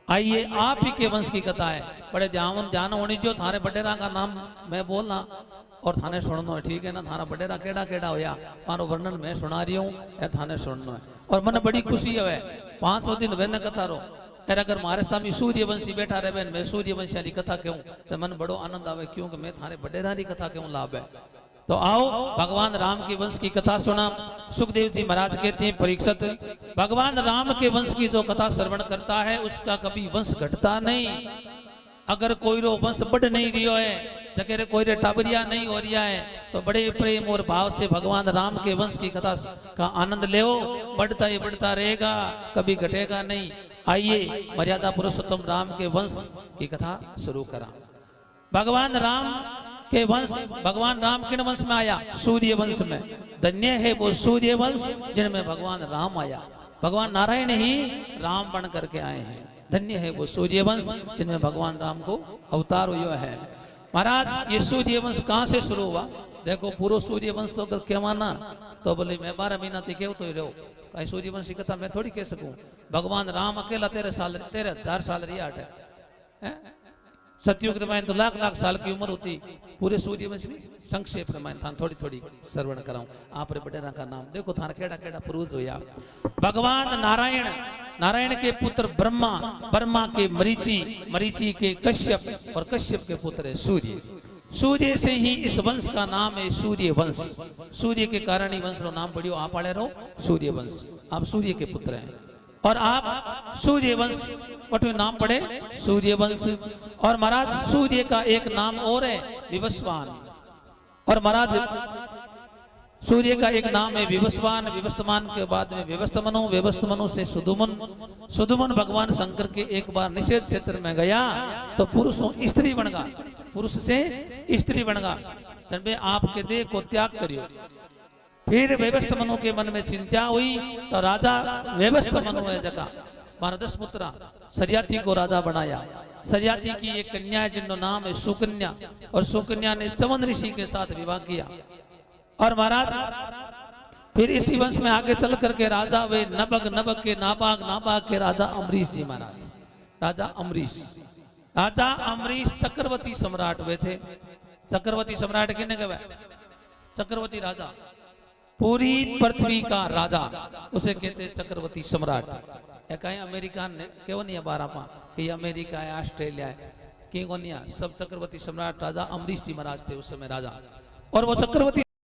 आइए आप ही के वंश की कथा है बड़े ध्यान होनी जो थारे बडेरा का नाम मैं बोलना और थाने सुननो है, ठीक है ना। थाना बडेरा केड़ा केड़ा होया मारो वर्णन मैं सुना रही हूँ, ए थाने सुननो है। और मन बड़ी खुशी है 500 दिन वेन कथा रो। अगर मारे सामी सूर्यवंशी बैठा रहे मैं सूर्यवंशी की कथा कहूँ तो मन बड़ो आनंद आवे, क्योंकि मैं थारे बडेरा की कथा कहूँ लाभ है। तो आओ भगवान राम के वंश की कथा सुना। सुखदेव जी महाराज कहते हैं परीक्षित, भगवान राम के वंश की जो कथा श्रवण करता है उसका कभी वंश घटता नहीं। अगर कोई रो वंश बढ़ नहीं रियो है, जगह कोई रे टाबरिया नहीं हो रिया है, तो बड़े प्रेम और भाव से भगवान राम के वंश की कथा का आनंद ले, बढ़ता ही बढ़ता रहेगा, कभी घटेगा नहीं। आइए मर्यादा पुरुषोत्तम राम के वंश की कथा शुरू करा। भगवान राम के वंश, भगवान राम किन वंश में आया? सूर्य वंश में। धन्य है वो सूर्य वंश जिनमें भगवान राम आया। भगवान नारायण ही राम बन करके आए हैं। धन्य है वो सूर्य वंश जिनमें भगवान राम को अवतार हुआ है। महाराज ये सूर्य वंश कहाँ से शुरू हुआ? देखो पूरा सूर्य वंश तो अगर कहवाना तो बोले मैं 12 महीना तक केव तो रहो, कहीं सूर्य वंश की कथा मैं थोड़ी कह सकूं। भगवान राम अकेला 13,000 साल रिया है। सतयुग रामायण तो लाख लाख साल की उम्र होती। पूरे सूर्य वंश में संक्षेप रामायण था, थोड़ी थोड़ी श्रवण कराऊं। आप रे बडेरा का नाम देखो, थाना केड़ा केड़ा पूर्वज होया। भगवान नारायण, नारायण के पुत्र ब्रह्मा, ब्रह्मा के मरीचि, मरीचि के कश्यप और कश्यप के पुत्र है सूर्य। सूर्य से ही इस वंश का नाम है सूर्य वंश। सूर्य के कारण ही वंश रो नाम पड़ियो, आप आड़े रो सूर्य वंश। आप सूर्य के पुत्र हैं और आप सूर्य वंश पटवे नाम पड़े सूर्य वंश। और महाराज सूर्य का एक नाम और है विवस्वान। और महाराज सूर्य का एक नाम है विवस्वान। विवस्तमान के बाद में विवस्तमनु, विवस्तमनु से सुदुमन। सुदुमन भगवान शंकर के एक बार निषेध क्षेत्र में गया तो पुरुषों स्त्री बन गया, पुरुष से स्त्री बन गया। जब आपके देह को त्याग करियो। फिर व्यवस्थ मनु के मन में चिंता हुई तो राजा व्यवस्थ मनु है जगह 12 पुत्र सरियाती को राजा बनाया। सरियाती की एक कन्या है जिनका नाम है सुकन्या, और सुकन्या ने चवन ऋषि के साथ विवाह किया। और महाराज फिर इसी वंश में आगे चल करके राजा वे नबग, नबग के नाबाग, नाबाग के राजा अम्बरीश जी महाराज। राजा अम्बरीश, राजा अम्बरीश चक्रवर्ती सम्राट हुए थे। चक्रवर्ती सम्राट किन्ने कहे? चक्रवर्ती राजा, पूरी पृथ्वी का राजा, उसे कहते चक्रवर्ती सम्राट। कहीं अमेरिका ने क्यों नहीं है 12 कि अमेरिका है, ऑस्ट्रेलिया है, क्यों नहीं है? सब चक्रवर्ती सम्राट राजा अम्बरीश जी महाराज थे उस समय राजा। और वो चक्रवर्ती